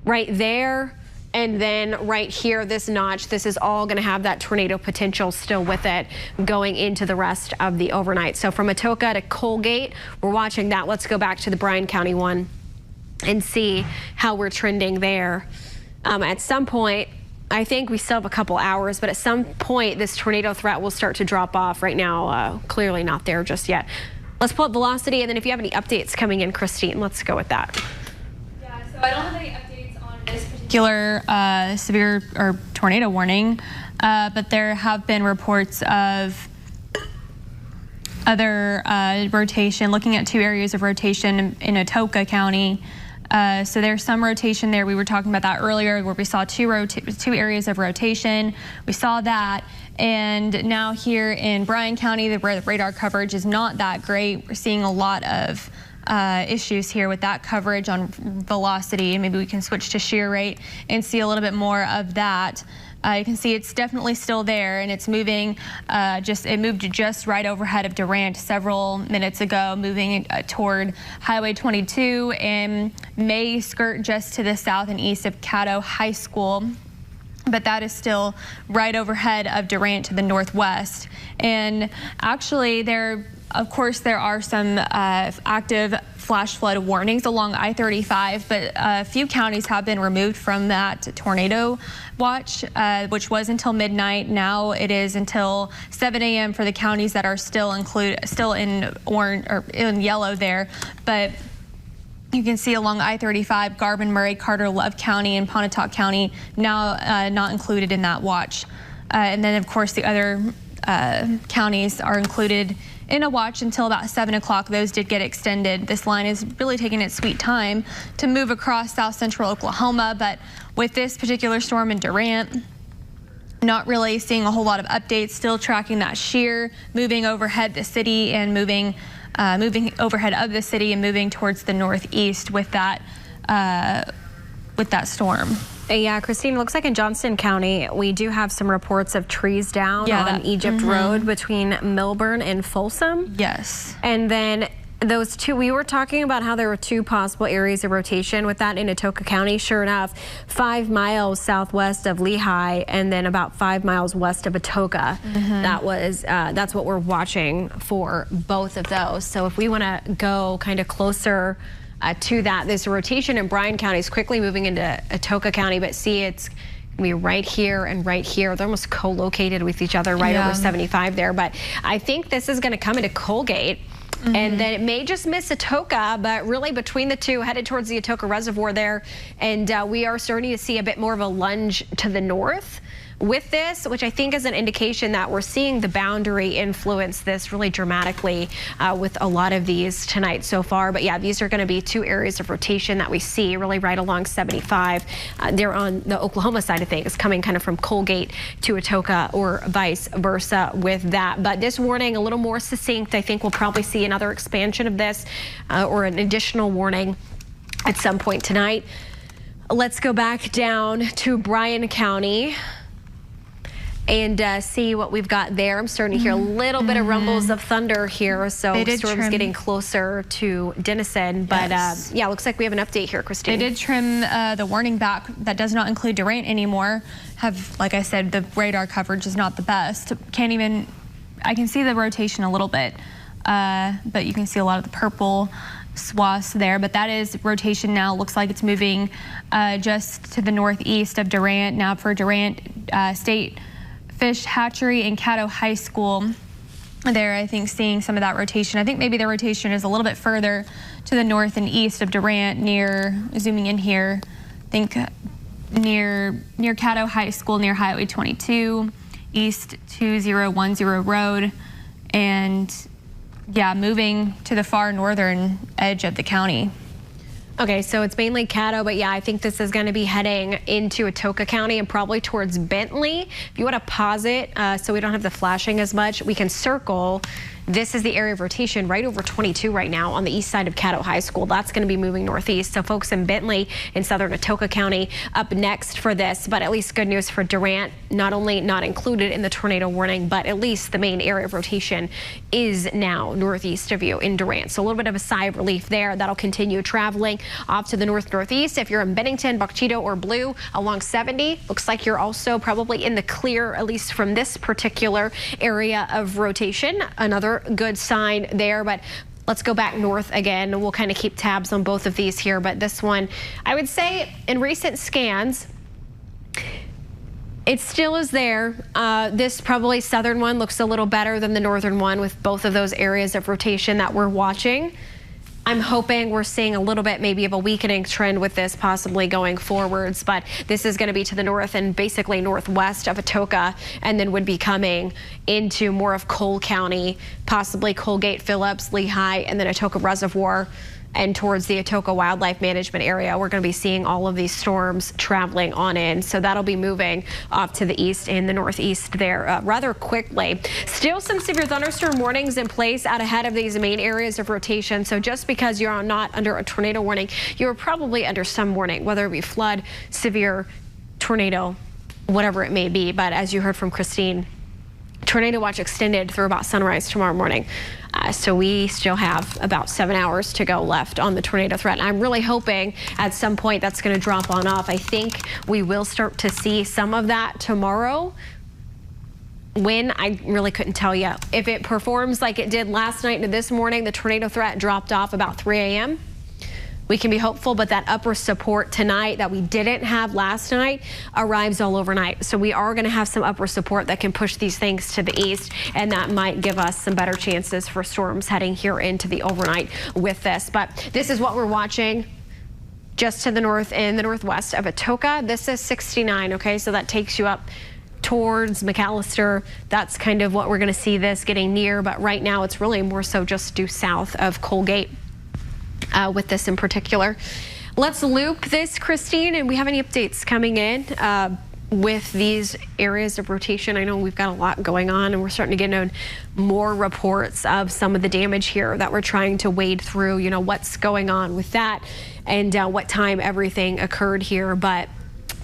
right there. And then right here, this notch, this is all going to have that tornado potential still with it going into the rest of the overnight. So from Atoka to Colgate, we're watching that. Let's go back to the Bryan County one and see how we're trending there. At some point, I think we still have a couple hours, but at some point, this tornado threat will start to drop off. Right now, clearly not there just yet. Let's pull up velocity, and then if you have any updates coming in, Christine, let's go with that. Yeah, so I don't have any updates this particular severe or tornado warning, but there have been reports of other rotation, looking at 2 areas of rotation in Atoka County. So there's some rotation there. We were talking about that earlier where we saw two areas of rotation. We saw that. And now here in Bryan County, the radar coverage is not that great. We're seeing a lot of issues here with that coverage on velocity. Maybe we can switch to shear rate and see a little bit more of that. You can see it's definitely still there, and it's moving. It moved just right overhead of Durant several minutes ago, moving toward Highway 22 and may skirt just to the south and east of Caddo High School. But that is still right overhead of Durant to the northwest. And actually, of course, there are some active flash flood warnings along I-35, but a few counties have been removed from that tornado watch, which was until midnight. Now it is until 7 a.m. for the counties that are still in orange or in yellow there. But you can see along I-35, Garvin, Murray, Carter, Love County, and Pontotoc County now not included in that watch. And then, of course, the other counties are included in a watch until about 7 o'clock. Those did get extended. This line is really taking its sweet time to move across south central Oklahoma, but with this particular storm in Durant, not really seeing a whole lot of updates, still tracking that shear, moving overhead the city and moving overhead of the city and moving towards the northeast with that storm. Yeah, Christine, looks like in Johnston County, we do have some reports of trees down on Egypt Road between Milburn and Folsom. Yes. And then those two, we were talking about how there were 2 possible areas of rotation with that in Atoka County. Sure enough, 5 miles southwest of Lehigh and then about 5 miles west of Atoka. That's what we're watching for both of those. So if we want to go kind of closer to that, this rotation in Bryan County is quickly moving into Atoka County, but see, it's going to be right here and right here. They're almost co-located with each other right over 75 there. But I think this is going to come into Colgate. And then it may just miss Atoka, but really between the two, headed towards the Atoka Reservoir there. And we are starting to see a bit more of a lunge to the north with this, which I think is an indication that we're seeing the boundary influence this really dramatically with a lot of these tonight so far. But yeah, these are going to be 2 areas of rotation that we see really right along 75. They're on the Oklahoma side of things, coming kind of from Colgate to Atoka or vice versa with that. But this warning a little more succinct. I think we'll probably see another expansion of this or an additional warning at some point tonight. Let's go back down to Bryan County and see what we've got there. I'm starting to hear a little bit of rumbles of thunder here, so storm's getting closer to Denison. But yeah, looks like we have an update here, Christine. They did trim the warning back. That does not include Durant anymore. Like I said, the radar coverage is not the best. I can see the rotation a little bit, but you can see a lot of the purple swaths there, but that is rotation now. Looks like it's moving just to the northeast of Durant. Now for Durant State Fish Hatchery and Caddo High School, there I think seeing some of that rotation. I think maybe the rotation is a little bit further to the north and east of Durant, zooming in here, I think near Caddo High School, near Highway 22, East 2010 Road, and yeah, moving to the far northern edge of the county. Okay, so it's mainly Caddo, but yeah, I think this is going to be heading into Atoka County and probably towards Bentley. If you want to pause it so we don't have the flashing as much, we can circle this is the area of rotation right over 22 right now on the east side of Caddo High School. That's going to be moving northeast. So folks in Bentley in southern Atoka County up next for this, but at least good news for Durant, not only not included in the tornado warning, but at least the main area of rotation is now northeast of you in Durant. So a little bit of a sigh of relief there. That'll continue traveling off to the northeast. If you're in Bennington, Buckcheto, or Blue along 70, looks like you're also probably in the clear, at least from this particular area of rotation. Another good sign there, but let's go back north again. We'll kind of keep tabs on both of these here, but this one, I would say in recent scans, it still is there. This probably southern one looks a little better than the northern one with both of those areas of rotation that we're watching. I'm hoping we're seeing a little bit maybe of a weakening trend with this possibly going forwards, but this is going to be to the north and basically northwest of Atoka, and then would be coming into more of Cole County, possibly Colgate, Phillips, Lehigh, and then Atoka Reservoir and towards the Atoka Wildlife Management Area. We're going to be seeing all of these storms traveling on in, so that'll be moving off to the east and the northeast there rather quickly. Still some severe thunderstorm warnings in place out ahead of these main areas of rotation, so just because you're not under a tornado warning, you're probably under some warning, whether it be flood, severe tornado, whatever it may be. But as you heard from Christine, tornado watch extended through about sunrise tomorrow morning. So we still have about 7 hours to go left on the tornado threat. I'm really hoping at some point that's going to drop on off. I think we will start to see some of that tomorrow. When, I really couldn't tell you. If it performs like it did last night and this morning, the tornado threat dropped off about 3 a.m. We can be hopeful, but that upper support tonight that we didn't have last night arrives all overnight. So we are going to have some upper support that can push these things to the east, and that might give us some better chances for storms heading here into the overnight with this. But this is what we're watching just to the north and the northwest of Atoka. This is 69, okay? So that takes you up towards McAllister. That's kind of what we're going to see this getting near, but right now it's really more so just due south of Colgate. With this in particular. Let's loop this, Christine, and we have any updates coming in with these areas of rotation. I know we've got a lot going on, and we're starting to get more reports of some of the damage here that we're trying to wade through, you know, what's going on with that and what time everything occurred here. But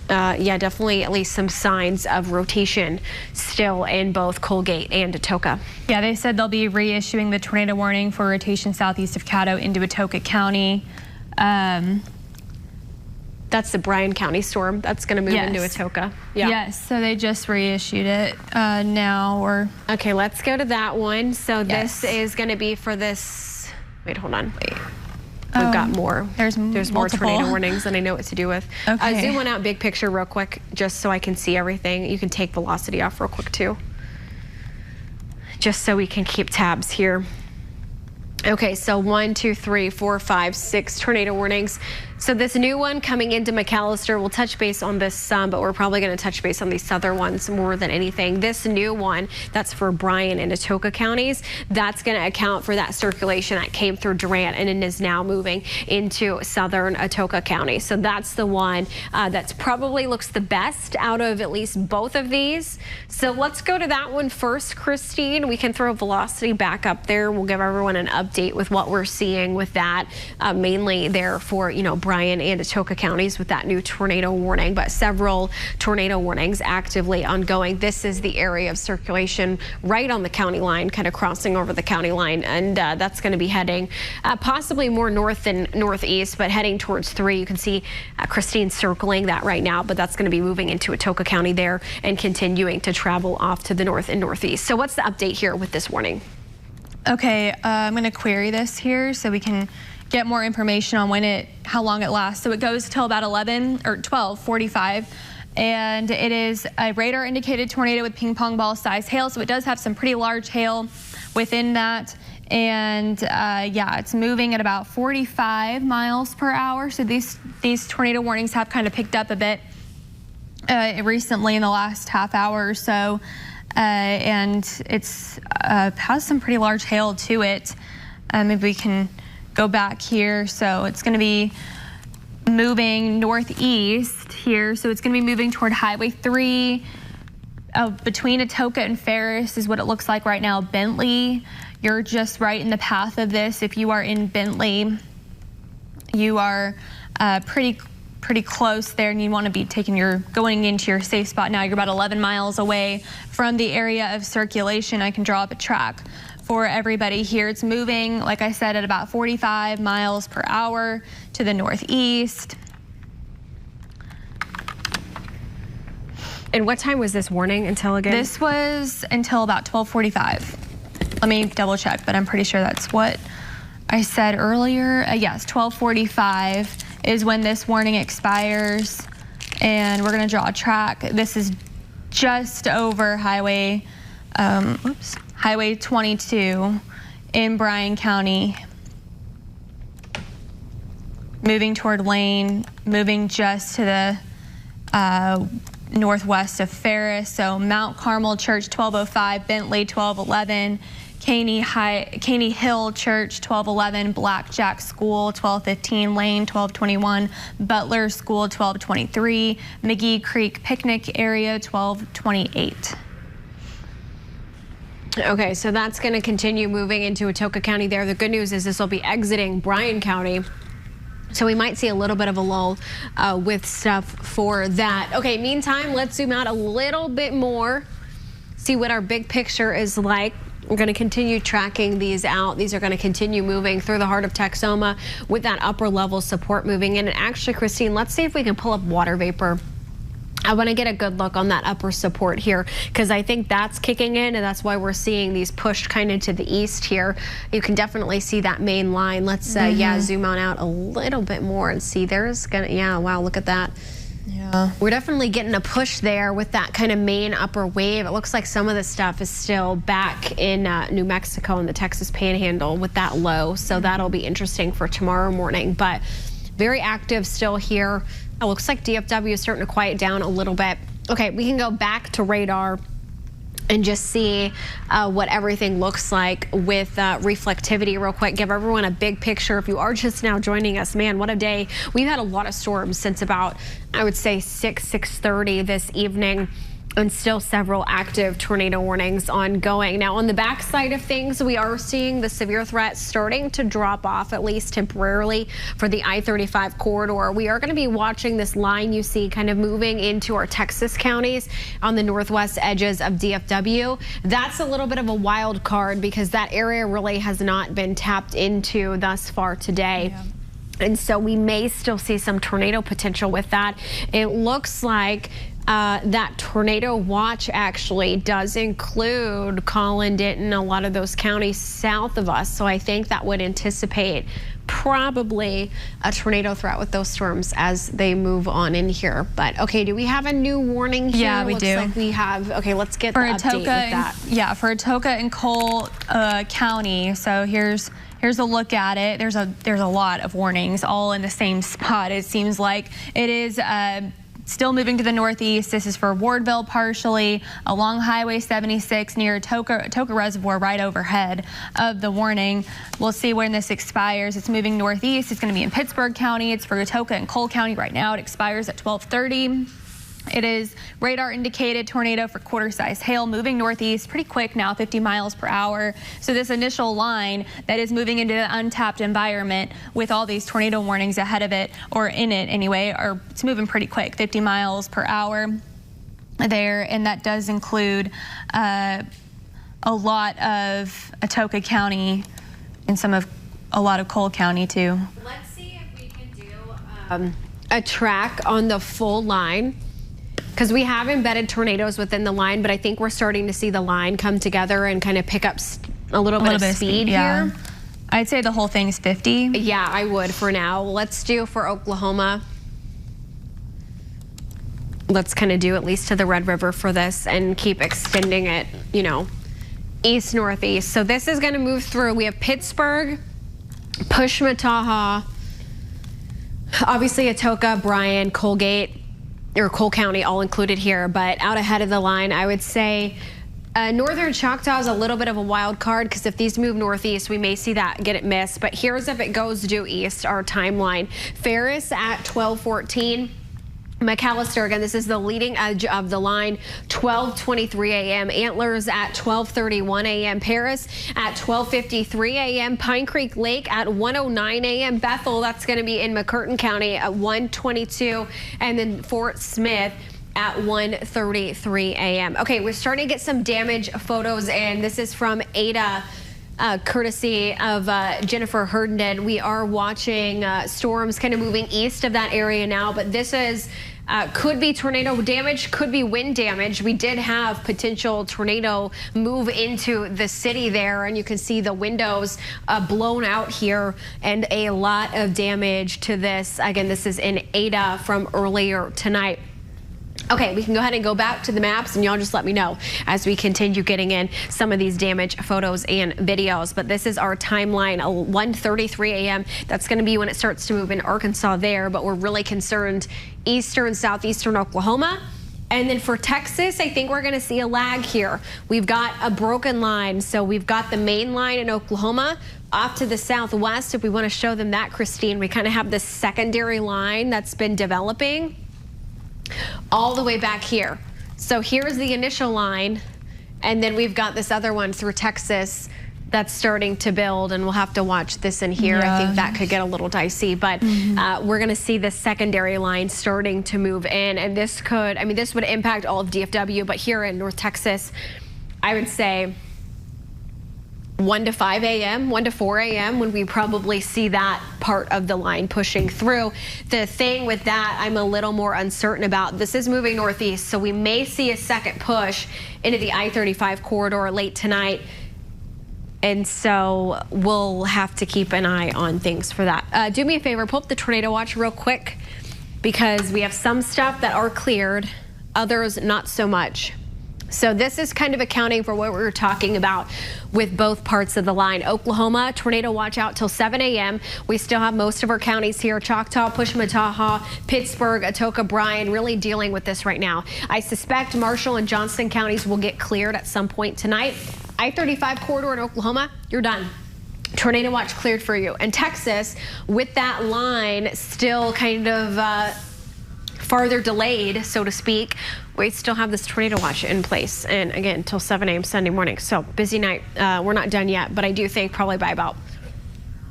yeah, definitely at least some signs of rotation still in both Colgate and Atoka. Yeah, they said they'll be reissuing the tornado warning for rotation southeast of Caddo into Atoka County. That's the Bryan County storm that's going to move into Atoka. Yeah. Yes, so they just reissued it now. Okay, let's go to that one. So this is going to be for this. Wait, hold on. We've got more. There's more tornado warnings than I know what to do with. Okay. Zoom one out big picture real quick, just so I can see everything. You can take velocity off real quick too, just so we can keep tabs here. Okay, so 1, 2, 3, 4, 5, 6 tornado warnings. So this new one coming into McAllister, we'll touch base on this some, but we're probably going to touch base on these southern ones more than anything. This new one, that's for Bryan and Atoka counties, that's going to account for that circulation that came through Durant and it is now moving into southern Atoka County. So that's the one that's probably looks the best out of at least both of these. So let's go to that one first, Christine. We can throw velocity back up there. We'll give everyone an update with what we're seeing with that, mainly there for, you know, Bryan and Atoka counties with that new tornado warning, but several tornado warnings actively ongoing. This is the area of circulation right on the county line, kind of crossing over the county line, and that's going to be heading possibly more north than northeast, but heading towards 3. You can see Christine circling that right now, but that's going to be moving into Atoka County there and continuing to travel off to the north and northeast. So what's the update here with this warning? Okay, I'm going to query this here so we can get more information on how long it lasts. So it goes till about 12:45, and it is a radar indicated tornado with ping pong ball size hail. So it does have some pretty large hail within that. And yeah, it's moving at about 45 miles per hour. So these tornado warnings have kind of picked up a bit recently in the last half hour or so. And it's has some pretty large hail to it. Maybe we can go back here. So it's going to be moving northeast here. So it's going to be moving toward Highway 3 between Atoka and Ferris is what it looks like right now. Bentley, you're just right in the path of this. If you are in Bentley, you are pretty close there, and you want to be going into your safe spot now. You're about 11 miles away from the area of circulation. I can draw up a track for everybody here. It's moving, like I said, at about 45 miles per hour to the northeast. And what time was this warning until again? This was until about 12:45. Let me double check, but I'm pretty sure that's what I said earlier. Yes, 12:45 is when this warning expires, and we're gonna draw a track. This is just over Highway 22 in Bryan County, moving toward Lane, moving just to the northwest of Ferris. So Mount Carmel Church 1205, Bentley 1211, Caney Hill Church 1211, Blackjack School 1215, Lane 1221, Butler School 1223, McGee Creek Picnic Area 1228. Okay, so that's going to continue moving into Atoka County there. The good news is this will be exiting Bryan County. So we might see a little bit of a lull with stuff for that. Okay, meantime, let's zoom out a little bit more, see what our big picture is like. We're going to continue tracking these out. These are going to continue moving through the heart of Texoma with that upper level support moving in. And actually, Christine, let's see if we can pull up water vapor. I want to get a good look on that upper support here, because I think that's kicking in, and that's why we're seeing these pushed kind of to the east here. You can definitely see that main line. Let's zoom on out a little bit more and see. There's gonna, wow, look at that. Yeah, we're definitely getting a push there with that kind of main upper wave. It looks like some of the stuff is still back in New Mexico and the Texas Panhandle with that low, so that'll be interesting for tomorrow morning. But very active still here. It looks like DFW is starting to quiet down a little bit. Okay, we can go back to radar and just see what everything looks like with reflectivity real quick. Give everyone a big picture. If you are just now joining us, man, what a day. We've had a lot of storms since about, I would say, 6:30 this evening, and still several active tornado warnings ongoing. Now, on the backside of things, we are seeing the severe threat starting to drop off, at least temporarily, for the I-35 corridor. We are going to be watching this line you see kind of moving into our Texas counties on the northwest edges of DFW. That's a little bit of a wild card because that area really has not been tapped into thus far today. Yeah. And so we may still see some tornado potential with that. It looks like that tornado watch actually does include Collin, Denton, a lot of those counties south of us. So I think that would anticipate probably a tornado threat with those storms as they move on in here. But okay, do we have a new warning here? Yeah, we do. Looks like we have. Okay, let's get the update with that. Yeah, for Atoka and Cole County. So here's a look at it. There's a lot of warnings all in the same spot. It seems like it is still moving to the northeast. This is for Wardville partially, along Highway 76 near Atoka Reservoir right overhead of the warning. We'll see when this expires. It's moving northeast. It's going to be in Pittsburgh County. It's for Atoka and Cole County right now. It expires at 12:30. It is radar indicated tornado for quarter-size hail moving northeast pretty quick now, 50 miles per hour. So this initial line that is moving into the untapped environment with all these tornado warnings ahead of it, or in it anyway, it's moving pretty quick, 50 miles per hour there. And that does include a lot of Atoka County and a lot of Cole County too. Let's see if we can do a track on the full line, because we have embedded tornadoes within the line, but I think we're starting to see the line come together and kind of pick up a little bit of speed here. I'd say the whole thing's 50. Yeah, I would for now. Let's do for Oklahoma. Let's kind of do at least to the Red River for this and keep extending it, you know, east-northeast. So this is going to move through. We have Pittsburgh, Pushmataha, obviously Atoka, Bryan, Colgate, or Cole County all included here, but out ahead of the line, I would say northern Choctaw is a little bit of a wild card, because if these move northeast, we may see that get it missed. But here's if it goes due east, our timeline. Ferris at 12:14. McAllister, again, this is the leading edge of the line, 12:23 a.m. Antlers at 12:31 a.m. Paris at 12:53 a.m. Pine Creek Lake at 1:09 a.m. Bethel, that's going to be in McCurtain County at 1:22, and then Fort Smith at 1:33 a.m. Okay, we're starting to get some damage photos in. This is from Ada. Courtesy of Jennifer Herndon. We are watching storms kind of moving east of that area now, but this is could be tornado damage, could be wind damage. We did have potential tornado move into the city there, and you can see the windows blown out here and a lot of damage to this. Again, this is in Ada from earlier tonight. Okay, we can go ahead and go back to the maps, and y'all just let me know as we continue getting in some of these damage photos and videos. But this is our timeline, 1:33 a.m. That's going to be when it starts to move in Arkansas there, but we're really concerned eastern, southeastern Oklahoma. And then for Texas, I think we're going to see a lag here. We've got a broken line. So we've got the main line in Oklahoma off to the southwest. If we want to show them that, Christine, we kind of have this secondary line that's been developing all the way back here. So here's the initial line, and then we've got this other one through Texas that's starting to build, and we'll have to watch this in here. Yeah. I think that could get a little dicey, but we're going to see the secondary line starting to move in, and this could, I mean, this would impact all of DFW, but here in North Texas, I would say 1 to 5 a.m., 1 to 4 a.m. when we probably see that part of the line pushing through. The thing with that I'm a little more uncertain about. This is moving northeast, so we may see a second push into the I-35 corridor late tonight. And so we'll have to keep an eye on things for that. Do me a favor, pull up the tornado watch real quick, because we have some stuff that are cleared, others not so much. So this is kind of accounting for what we were talking about with both parts of the line. Oklahoma, tornado watch out till 7 a.m. We still have most of our counties here, Choctaw, Pushmataha, Pittsburgh, Atoka, Bryan, really dealing with this right now. I suspect Marshall and Johnston counties will get cleared at some point tonight. I-35 corridor in Oklahoma, you're done. Tornado watch cleared for you. And Texas, with that line still kind of farther delayed, so to speak, we still have this tornado watch in place, and again till 7 a.m. Sunday morning. So busy night. We're not done yet, but I do think probably by about,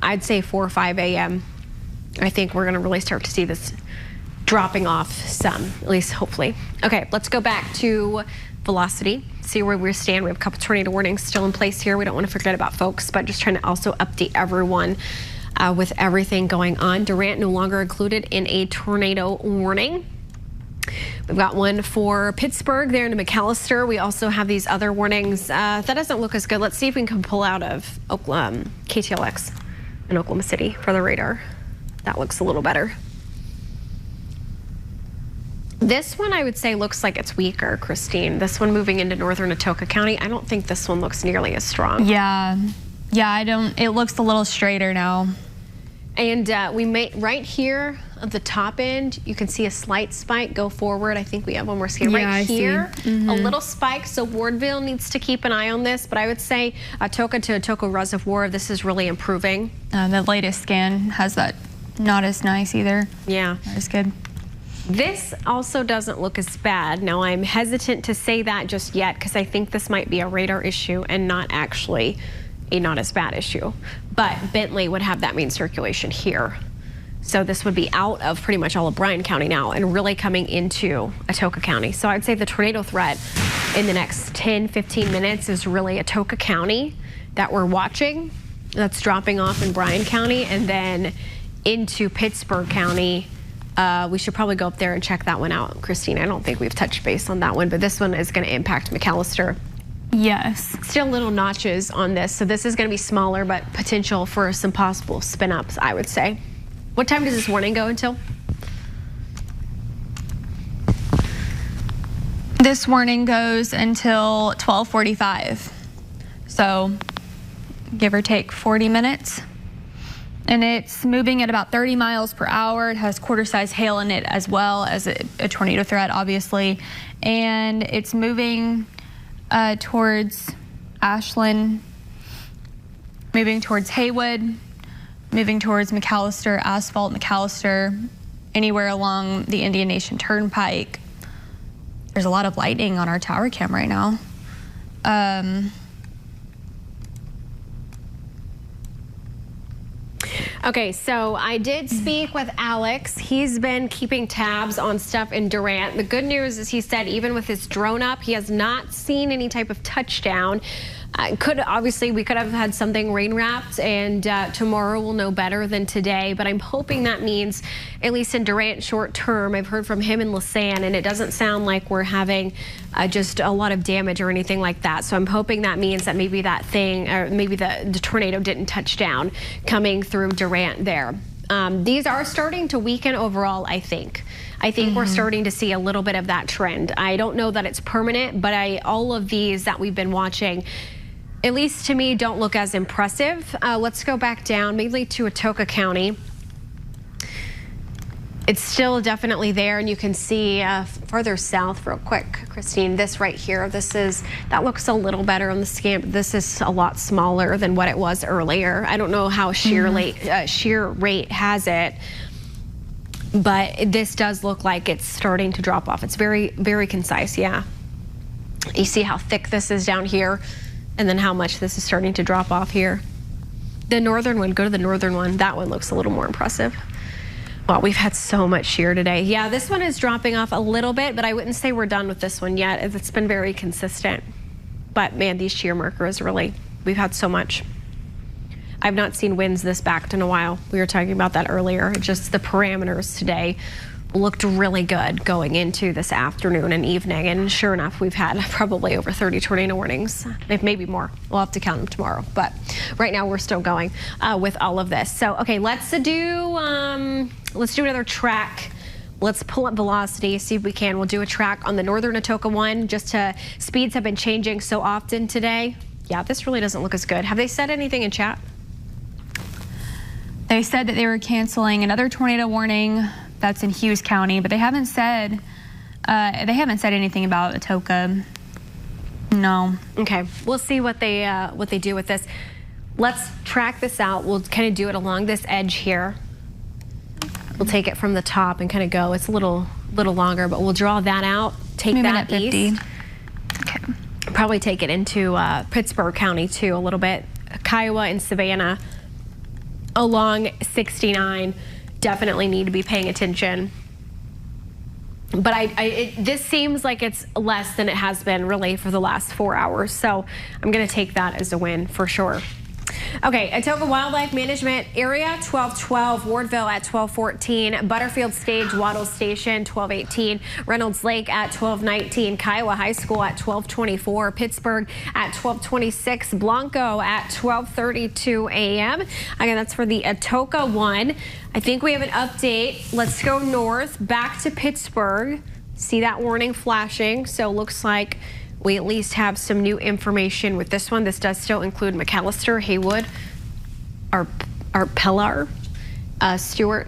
I'd say 4 or 5 a.m. I think we're going to really start to see this dropping off some, at least hopefully. Okay, let's go back to velocity, see where we stand. We have a couple tornado warnings still in place here. We don't want to forget about folks, but just trying to also update everyone with everything going on. Durant no longer included in a tornado warning. We've got one for Pittsburgh there in McAllister. We also have these other warnings. That doesn't look as good. Let's see if we can pull out of KTLX in Oklahoma City for the radar. That looks a little better. This one I would say looks like it's weaker, Christine. This one moving into northern Atoka County. I don't think this one looks nearly as strong. Yeah, I don't. It looks a little straighter now. And we may, right here at the top end, you can see a slight spike go forward. I think we have one more scale right here. A little spike, so Wardville needs to keep an eye on this, but I would say Atoka to Atoka Reservoir, this is really improving. The latest scan has that not as nice either. Yeah. Not as good. This also doesn't look as bad. Now, I'm hesitant to say that just yet because I think this might be a radar issue and not actually a not as bad issue. But Bentley would have that main circulation here. So this would be out of pretty much all of Bryan County now and really coming into Atoka County. So I'd say the tornado threat in the next 10-15 minutes is really Atoka County that we're watching. That's dropping off in Bryan County, and then into Pittsburgh County. We should probably go up there and check that one out, Christine. I don't think we've touched base on that one, but this one is going to impact McAllister. Yes. Still little notches on this, so this is going to be smaller, but potential for some possible spin-ups, I would say. What time does this warning go until? This warning goes until 12:45, so give or take 40 minutes. And it's moving at about 30 miles per hour. It has quarter-size hail in it as well as a tornado threat, obviously. And it's moving towards Ashland, moving towards Haywood, moving towards McAllister, Asphalt, McAllister, anywhere along the Indian Nation Turnpike. There's a lot of lightning on our tower cam right now. Okay, so I did speak with Alex. He's been keeping tabs on stuff in Durant. The good news is he said even with his drone up, he has not seen any type of touchdown. Obviously, we could have had something rain wrapped, and tomorrow we'll know better than today. But I'm hoping that means, at least in Durant short term, I've heard from him in Lasan, and it doesn't sound like we're having just a lot of damage or anything like that. So I'm hoping that means that maybe that thing, or maybe the tornado didn't touch down coming through Durant there. These are starting to weaken overall, I think. We're starting to see a little bit of that trend. I don't know that it's permanent, but all of these that we've been watching, at least to me, don't look as impressive. Let's go back down, mainly to Atoka County. It's still definitely there, and you can see further south real quick, Christine, this right here, that looks a little better on the scan, but this is a lot smaller than what it was earlier. I don't know how shear rate has it, but this does look like it's starting to drop off. It's very, very concise, yeah. You see how thick this is down here, and then how much this is starting to drop off here. The northern one, go to the northern one. That one looks a little more impressive. Well, we've had so much shear today. Yeah, this one is dropping off a little bit, but I wouldn't say we're done with this one yet. It's been very consistent. But man, these shear markers really, we've had so much. I've not seen winds this backed in a while. We were talking about that earlier. Just the parameters today looked really good going into this afternoon and evening, and sure enough, we've had probably over 30 tornado warnings, if maybe more. We'll have to count them tomorrow, but right now we're still going with all of this. So okay, let's do another track. Let's pull up velocity, see if we can. We'll do a track on the northern Atoka one. Speeds have been changing so often today. Yeah, this really doesn't look as good. Have they said anything in chat? They said that they were canceling another tornado warning that's in Hughes County, but they haven't said anything about Atoka. No. Okay, we'll see what they do with this. Let's track this out. We'll kind of do it along this edge here. We'll take it from the top and kind of go. It's a little longer, but we'll draw that out. Take that east. Okay. Probably take it into Pittsburgh County too a little bit. Kiowa and Savannah along 69 definitely need to be paying attention. But this seems like it's less than it has been really for the last 4 hours. So I'm going to take that as a win for sure. Okay, Atoka Wildlife Management Area, 1212, Wardville at 1214, Butterfield Stage, Waddle Station, 1218, Reynolds Lake at 1219, Kiowa High School at 1224, Pittsburgh at 1226, Blanco at 1232 a.m. Again, that's for the Atoka one. I think we have an update. Let's go north, back to Pittsburgh. See that warning flashing, so looks like we at least have some new information with this one. This does still include McAllister, Haywood, our Pellar, Stewart,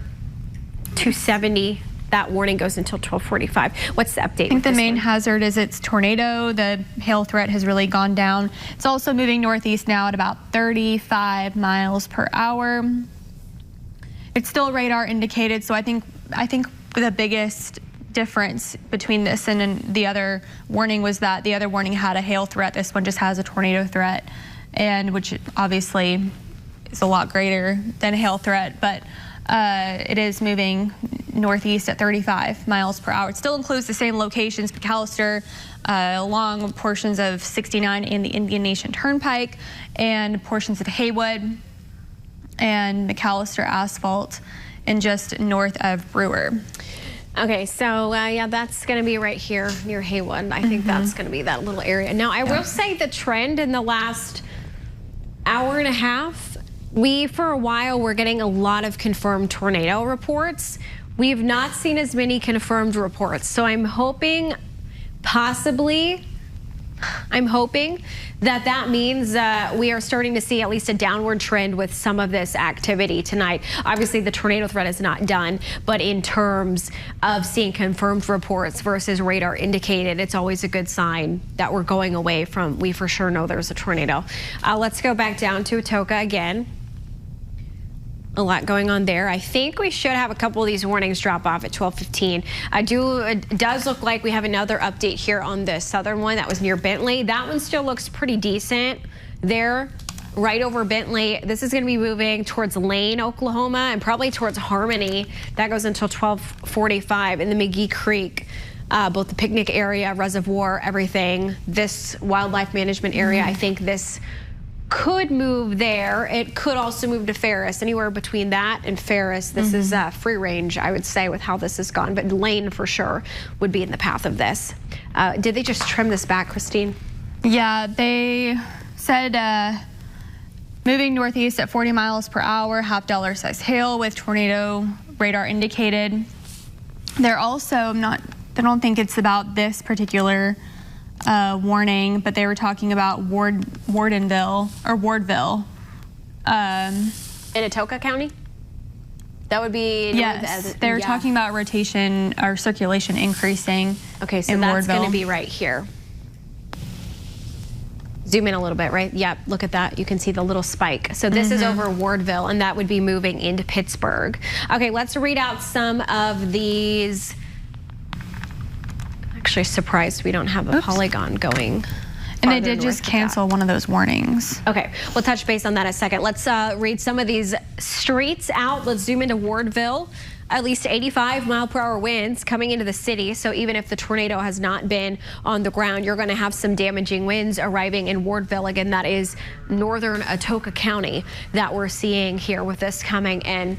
270. That warning goes until 12:45. What's the update? I think the main hazard is its tornado. The hail threat has really gone down. It's also moving northeast now at about 35 miles per hour. It's still radar indicated, so I think the biggest difference between this and the other warning was that the other warning had a hail threat. This one just has a tornado threat, and which obviously is a lot greater than a hail threat, but it is moving northeast at 35 miles per hour. It still includes the same locations, McAllister, along portions of 69 and the Indian Nation Turnpike, and portions of Haywood and McAllister Asphalt, and just north of Brewer. Okay, so yeah, that's going to be right here near Haywood. I think that's going to be that little area. Now, I will say the trend in the last hour and a half, for a while, we're getting a lot of confirmed tornado reports. We have not seen as many confirmed reports. So I'm hoping that means we are starting to see at least a downward trend with some of this activity tonight. Obviously, the tornado threat is not done, but in terms of seeing confirmed reports versus radar indicated, it's always a good sign that we're going away from, we for sure know there's a tornado. Let's go back down to Atoka again. a lot going on there. I think we should have a couple of these warnings drop off at 12:15. It does look like we have another update here on the southern one that was near Bentley. That one still looks pretty decent there, right over Bentley. This is going to be moving towards Lane, Oklahoma, and probably towards Harmony. That goes until 12:45 in the McGee Creek. Both the picnic area, reservoir, everything. This wildlife management area, I think this could move there. It could also move to Ferris. Anywhere between that and Ferris, this is free range, I would say, with how this has gone. But Lane, for sure, would be in the path of this. Did they just trim this back, Christine? Yeah, they said moving northeast at 40 miles per hour, half dollar size hail with tornado radar indicated. They're also not, I don't think it's about this particular warning, but they were talking about Wardville. In Atoka County? That would be... Yes, they were talking about rotation or circulation increasing. Okay, so that's going to be right here. Zoom in a little bit, right? Yep, look at that. You can see the little spike. So this is over Wardville, and that would be moving into Pittsburgh. Okay, let's read out some of these. Actually surprised we don't have a polygon going. And they did just cancel one of those warnings. Okay, we'll touch base on that in a second. Let's read some of these streets out. Let's zoom into Wardville. At least 85-mile-per-hour winds coming into the city. So even if the tornado has not been on the ground, you're going to have some damaging winds arriving in Wardville. Again, that is northern Atoka County that we're seeing here with this coming in.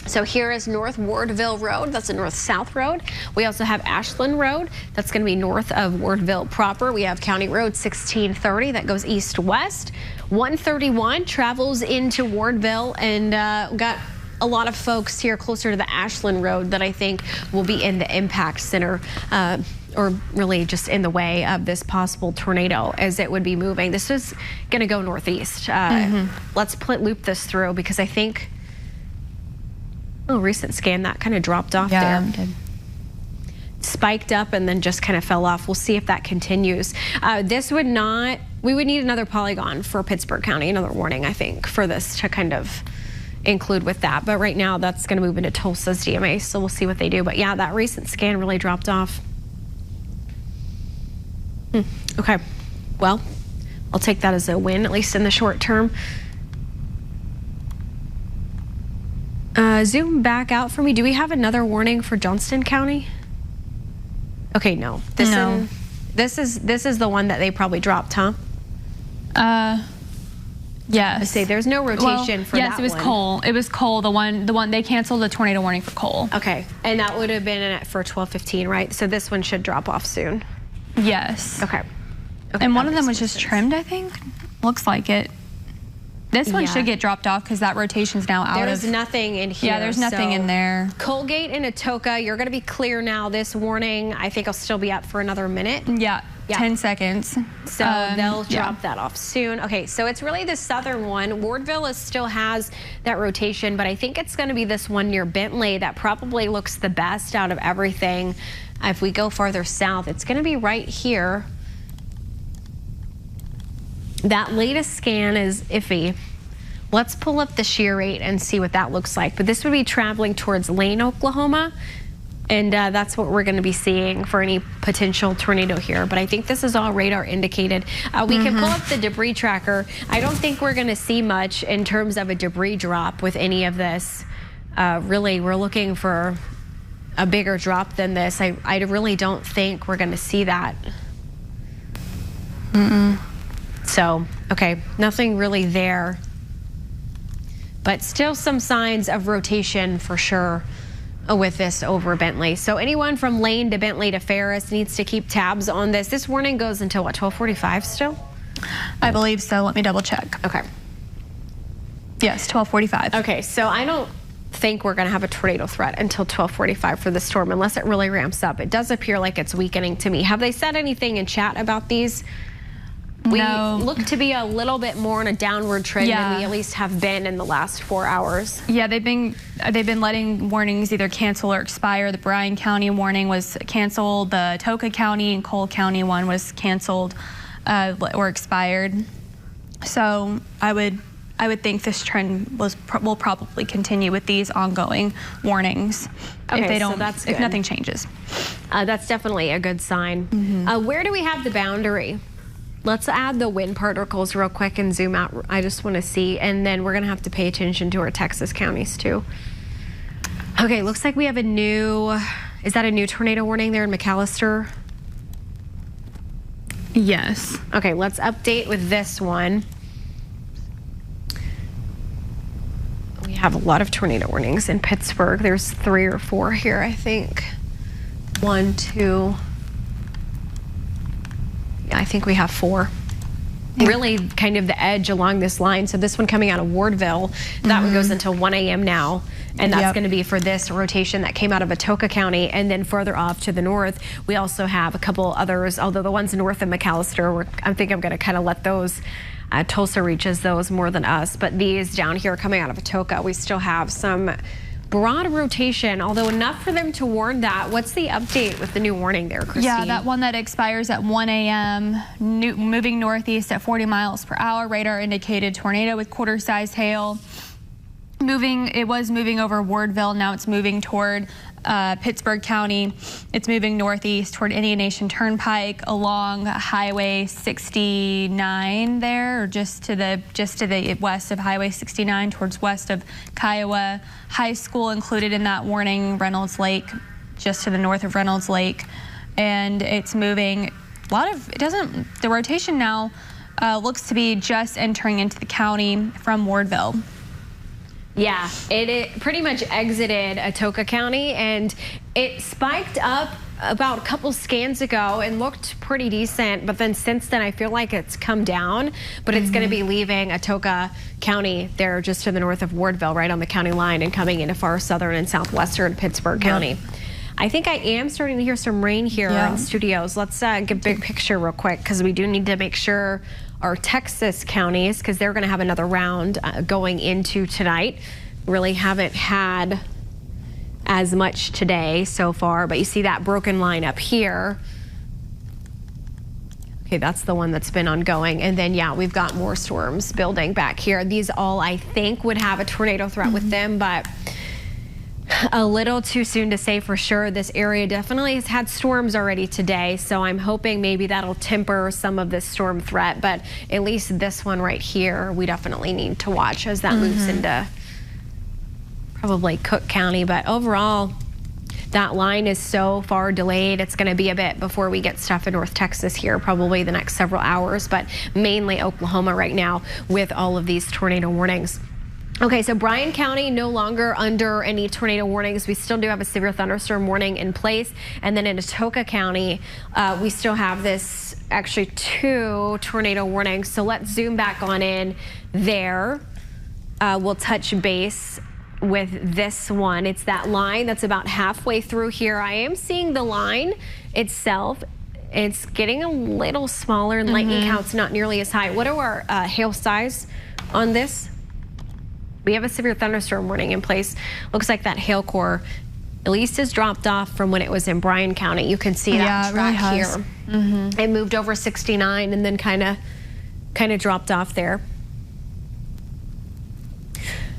So here is North Wardville Road. That's a north-south road. We also have Ashland Road. That's going to be north of Wardville proper. We have County Road 1630 that goes east-west. 131 travels into Wardville, and got a lot of folks here closer to the Ashland Road that I think will be in the impact center, or really just in the way of this possible tornado as it would be moving. This is going to go northeast. Let's loop this through because I think... Oh, recent scan, that kind of dropped off there. Did. Spiked up and then just kind of fell off. We'll see if that continues. This would not, we would need another polygon for Pittsburgh County, another warning, I think, for this to kind of include with that. But right now, that's going to move into Tulsa's DMA, so we'll see what they do. But yeah, that recent scan really dropped off. Okay, well, I'll take that as a win, at least in the short term. Zoom back out for me. Do we have another warning for Johnston County? Okay, no. This is the one that they probably dropped, huh? Yes. I say there's no rotation for that one. Yes, it was Cole. It was Cole. The one they canceled the tornado warning for Cole. Okay, and that would have been in it for 12:15, right? So this one should drop off soon. Yes. Okay. And one of them was just trimmed, I think. Looks like it. This one should get dropped off because that rotation's now out. There's nothing in here. Yeah, there's nothing in there. Colgate and Atoka, you're going to be clear now. This warning, I think, will still be up for another minute. Yeah, 10 seconds. So they'll drop that off soon. Okay, so it's really the southern one. Wardville still has that rotation, but I think it's going to be this one near Bentley that probably looks the best out of everything. If we go farther south, it's going to be right here. That latest scan is iffy. Let's pull up the shear rate and see what that looks like. But this would be traveling towards Lane, Oklahoma. And that's what we're going to be seeing for any potential tornado here. But I think this is all radar indicated. We can pull up the debris tracker. I don't think we're going to see much in terms of a debris drop with any of this. Really, we're looking for a bigger drop than this. I really don't think we're going to see that. So, okay, nothing really there. But still some signs of rotation for sure with this over Bentley. So anyone from Lane to Bentley to Ferris needs to keep tabs on this. This warning goes until what, 12:45 still? I believe so. Let me double check. Okay. Yes, 12:45. Okay, so I don't think we're going to have a tornado threat until 12:45 for the storm unless it really ramps up. It does appear like it's weakening to me. Have they said anything in chat about these? We look to be a little bit more on a downward trend than we at least have been in the last 4 hours. Yeah, they've been letting warnings either cancel or expire. The Bryan County warning was canceled. The Atoka County and Cole County one was canceled or expired. So I would I would think this trend will probably continue with these ongoing warnings if they don't, so that's if nothing changes. That's definitely a good sign. Where do we have the boundary? Let's add the wind particles real quick and zoom out. I just want to see, and then we're gonna have to pay attention to our Texas counties too. Okay, looks like we have a new, is that a new tornado warning there in McAllister? Yes. Okay, let's update with this one. We have a lot of tornado warnings in Pittsburgh. There's 3 or 4 here, I think. 1, 2. Yeah, I think we have 4. Really kind of the edge along this line. So this one coming out of Wardville, that one goes until 1 a.m. now. And that's going to be for this rotation that came out of Atoka County. And then further off to the north, we also have a couple others, although the ones north of McAllister, I think I'm going to kind of let those, Tulsa reaches those more than us. But these down here coming out of Atoka, we still have some broad rotation, although enough for them to warn that. What's the update with the new warning there, Christine? Yeah, that one that expires at 1 a.m., moving northeast at 40 miles per hour, radar indicated tornado with quarter-sized hail. It was moving over Wardville, now it's moving toward Pittsburgh County. It's moving northeast toward Indian Nation Turnpike along Highway 69 there, or just to the west of Highway 69 towards west of Kiowa High School, included in that warning. Reynolds Lake, just to the north of Reynolds Lake, and it's moving. The rotation now looks to be just entering into the county from Wardville. Yeah, it pretty much exited Atoka County, and it spiked up about a couple scans ago and looked pretty decent, but then since then I feel like it's come down, but it's going to be leaving Atoka County there just to the north of Wardville, right on the county line, and coming into far southern and southwestern Pittsburgh County. I think I am starting to hear some rain here in the studios. Let's get a big picture real quick, because we do need to make sure our Texas counties, because they're going to have another round going into tonight. Really haven't had as much today so far, but you see that broken line up here. Okay, that's the one that's been ongoing. And then, yeah, we've got more storms building back here. These all, I think, would have a tornado threat with them, but a little too soon to say for sure. This area definitely has had storms already today, so I'm hoping maybe that'll temper some of this storm threat, but at least this one right here, we definitely need to watch as that moves into probably Cook County. But overall, that line is so far delayed. It's going to be a bit before we get stuff in North Texas here, probably the next several hours, but mainly Oklahoma right now with all of these tornado warnings. Okay, so Bryan County no longer under any tornado warnings. We still do have a severe thunderstorm warning in place. And then in Atoka County, we still have this, actually 2 tornado warnings. So let's zoom back on in there. We'll touch base with this one. It's that line that's about halfway through here. I am seeing the line itself. It's getting a little smaller, and lightning count's not nearly as high. What are our hail size on this? We have a severe thunderstorm warning in place. Looks like that hail core at least has dropped off from when it was in Bryan County. You can see that track here. It moved over 69 and then kind of dropped off there.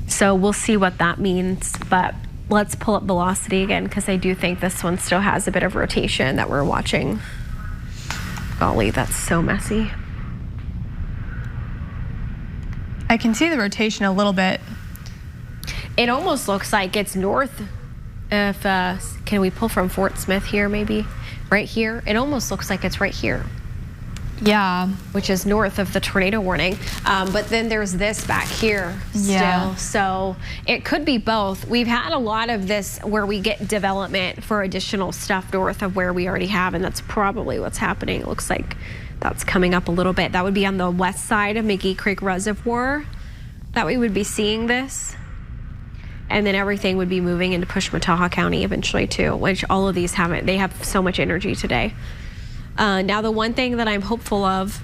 So we'll see what that means, but let's pull up velocity again, because I do think this one still has a bit of rotation that we're watching. Golly, that's so messy. I can see the rotation a little bit. It almost looks like it's north. If can we pull from Fort Smith here, maybe right here? It almost looks like it's right here. Yeah, which is north of the tornado warning. But then there's this back here still. So it could be both. We've had a lot of this where we get development for additional stuff north of where we already have, and that's probably what's happening. It looks like that's coming up a little bit. That would be on the west side of McGee Creek Reservoir that we would be seeing this. And then everything would be moving into Pushmataha County eventually too, which all of these haven't. They have so much energy today. Now the one thing that I'm hopeful of,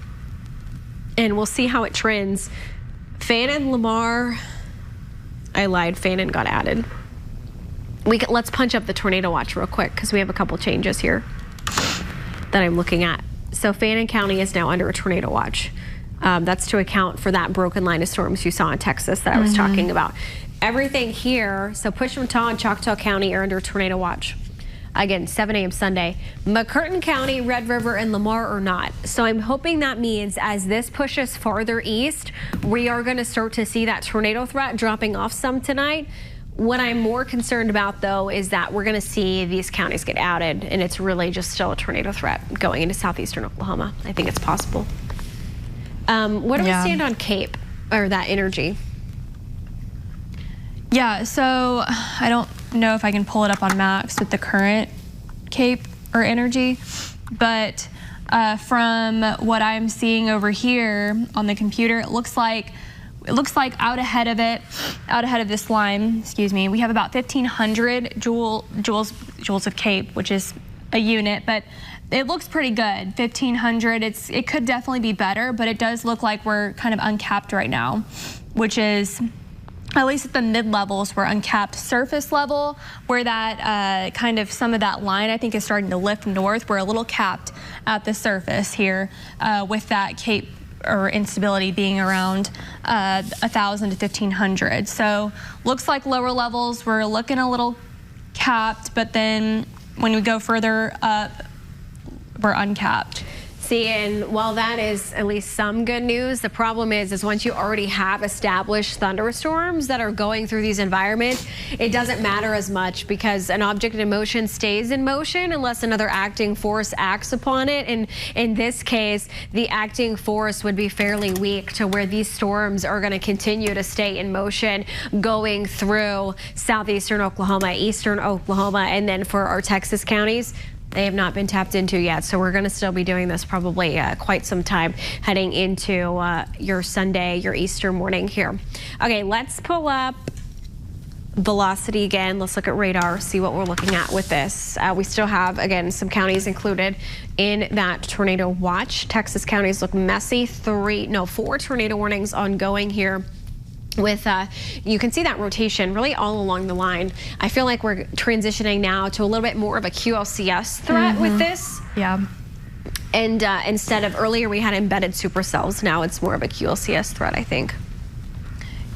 and we'll see how it trends, Fannin, Lamar, I lied, Fannin got added. Let's punch up the tornado watch real quick, because we have a couple changes here that I'm looking at. So Fannin County is now under a tornado watch. That's to account for that broken line of storms you saw in Texas that I was talking about. Everything here, so Pushmataw and Choctaw County are under tornado watch. Again, 7 a.m. Sunday. McCurtain County, Red River, and Lamar are not. So I'm hoping that means as this pushes farther east, we are going to start to see that tornado threat dropping off some tonight. What I'm more concerned about, though, is that we're going to see these counties get outed, and it's really just still a tornado threat going into southeastern Oklahoma. I think it's possible. What do we stand on CAPE, or that energy? Yeah, so I don't know if I can pull it up on Max with the current CAPE or energy, but from what I'm seeing over here on the computer, it looks like out ahead of this line, excuse me, we have about 1,500 joules of CAPE, which is a unit, but it looks pretty good. 1,500. It could definitely be better, but it does look like we're kind of uncapped right now, which is, at least at the mid-levels, we're uncapped. Surface level, where that kind of some of that line I think is starting to lift north, we're a little capped at the surface here with that CAPE or instability being around 1,000 to 1,500. So looks like lower levels, we're looking a little capped, but then when we go further up, we're uncapped. See, and while that is at least some good news, the problem is once you already have established thunderstorms that are going through these environments, it doesn't matter as much because an object in motion stays in motion unless another acting force acts upon it. And in this case, the acting force would be fairly weak to where these storms are going to continue to stay in motion going through southeastern Oklahoma, eastern Oklahoma, and then for our Texas counties, they have not been tapped into yet, so we're going to still be doing this probably quite some time heading into your Sunday, your Easter morning here. Okay, let's pull up velocity again. Let's look at radar, see what we're looking at with this. We still have, again, some counties included in that tornado watch. Texas counties look messy. 4 tornado warnings ongoing here. With you can see that rotation really all along the line. I feel like we're transitioning now to a little bit more of a QLCS threat with this. Yeah. And instead of earlier we had embedded supercells, now it's more of a QLCS threat, I think.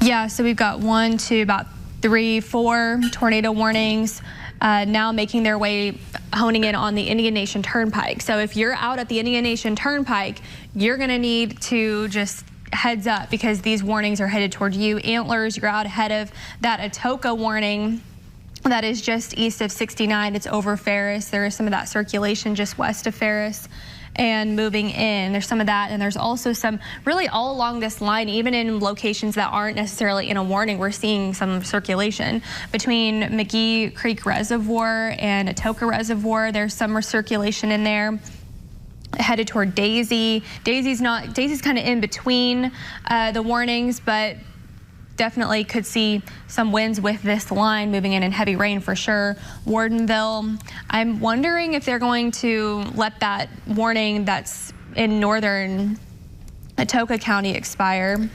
Yeah, so we've got 1, 2, about 3, 4 tornado warnings now making their way, honing in on the Indian Nation Turnpike. So if you're out at the Indian Nation Turnpike, you're going to need to just heads up because these warnings are headed toward you. Antlers, you're out ahead of that Atoka warning that is just east of 69. It's over Ferris. There is some of that circulation just west of Ferris and moving in. There's some of that, and there's also some really all along this line, even in locations that aren't necessarily in a warning, we're seeing some circulation. Between McGee Creek Reservoir and Atoka Reservoir, there's some circulation in there. Headed toward Daisy. Daisy's kind of in between the warnings, but definitely could see some winds with this line moving in and heavy rain for sure. Wardenville, I'm wondering if they're going to let that warning that's in northern Atoka County expire.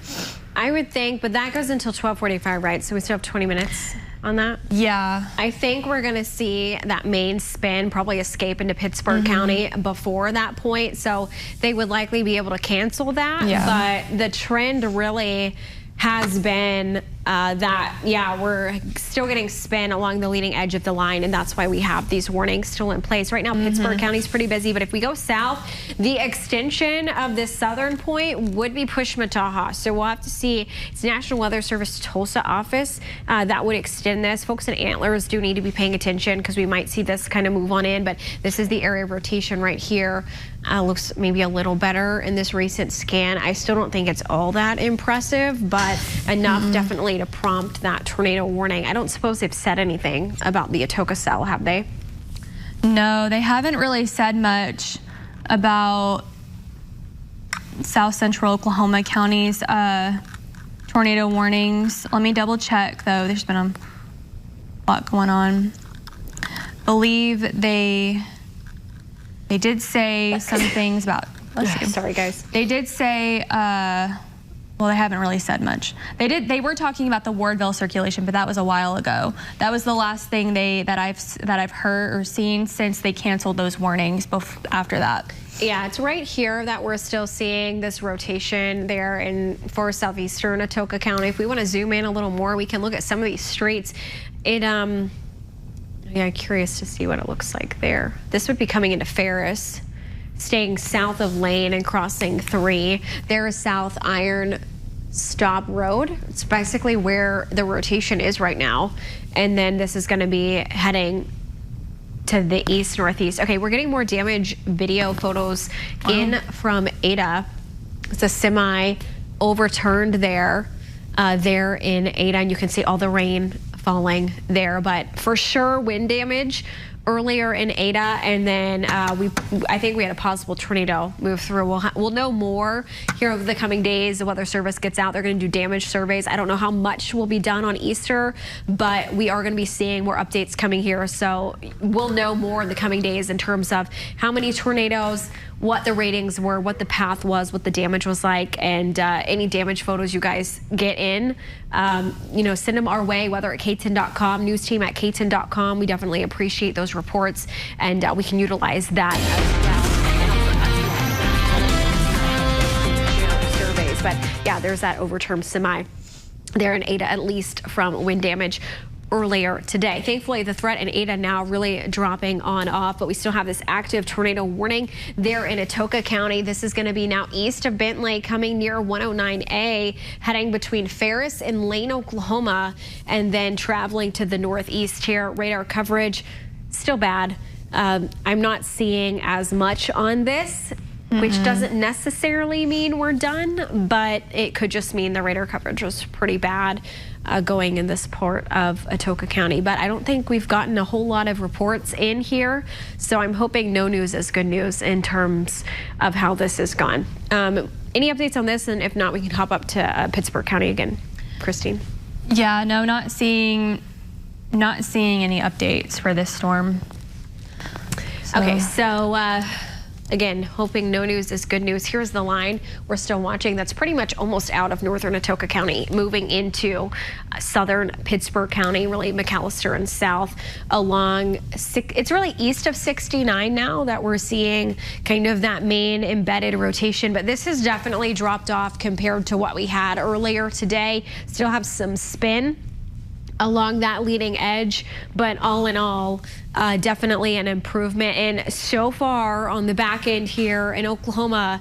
I would think, but that goes until 12:45, right? So we still have 20 minutes on that. Yeah. I think we're going to see that main spin probably escape into Pittsburgh County before that point. So they would likely be able to cancel that. Yeah. But the trend really has been we're still getting spin along the leading edge of the line, and that's why we have these warnings still in place. Right now, Pittsburgh County's pretty busy, but if we go south, the extension of this southern point would be Pushmataw. So we'll have to see. It's National Weather Service Tulsa office that would extend this. Folks in Antlers do need to be paying attention because we might see this kind of move on in, but this is the area of rotation right here. Looks maybe a little better in this recent scan. I still don't think it's all that impressive, but enough definitely to prompt that tornado warning. I don't suppose they've said anything about the Atoka cell, have they? No, they haven't really said much about south central Oklahoma counties tornado warnings. Let me double check though. There's been a lot going on. Believe they did say some things about, sorry guys. They did say Well, they haven't really said much. They were talking about the Wardville circulation, but that was a while ago. That was the last thing that I've heard or seen since they canceled those warnings after that. Yeah, it's right here that we're still seeing this rotation there for southeastern Atoka County. If we want to zoom in a little more, we can look at some of these streets. Yeah, curious to see what it looks like there. This would be coming into Ferris, staying south of Lane and crossing 3. There is South Iron Stop Road. It's basically where the rotation is right now. And then this is going to be heading to the east northeast. Okay, we're getting more damage video photos in from Ada. It's a semi overturned there in Ada, and you can see all the rain falling there, but for sure wind damage earlier in Ada, and then I think we had a possible tornado move through. We'll know more here over the coming days. The Weather Service gets out. They're going to do damage surveys. I don't know how much will be done on Easter, but we are going to be seeing more updates coming here. So we'll know more in the coming days in terms of how many tornadoes, what the ratings were, what the path was, what the damage was like, and any damage photos you guys get in, send them our way, whether at KTEN.com, news team at KTEN.com. We definitely appreciate those reports, and we can utilize that as well. Surveys, but yeah, there's that overturned semi there in Ada, at least from wind damage earlier today. Thankfully, the threat in Ada now really dropping on off, but we still have this active tornado warning there in Atoka County. This is going to be now east of Bentley, coming near 109A, heading between Ferris and Lane, Oklahoma, and then traveling to the northeast here. Radar coverage still bad. I'm not seeing as much on this, which doesn't necessarily mean we're done, but it could just mean the radar coverage was pretty bad going in this part of Atoka County. But I don't think we've gotten a whole lot of reports in here, so I'm hoping no news is good news in terms of how this has gone. Any updates on this? And if not, we can hop up to Pittsburgh County again. Christine? Yeah, no, not seeing any updates for this storm. Okay, so again, hoping no news is good news. Here's the line we're still watching. That's pretty much almost out of northern Atoka County, moving into southern Pittsburgh County, really McAllister and south along. It's really east of 69 now that we're seeing kind of that main embedded rotation, but this has definitely dropped off compared to what we had earlier today. Still have some spin along that leading edge, but all in all, definitely an improvement. And so far on the back end here in Oklahoma,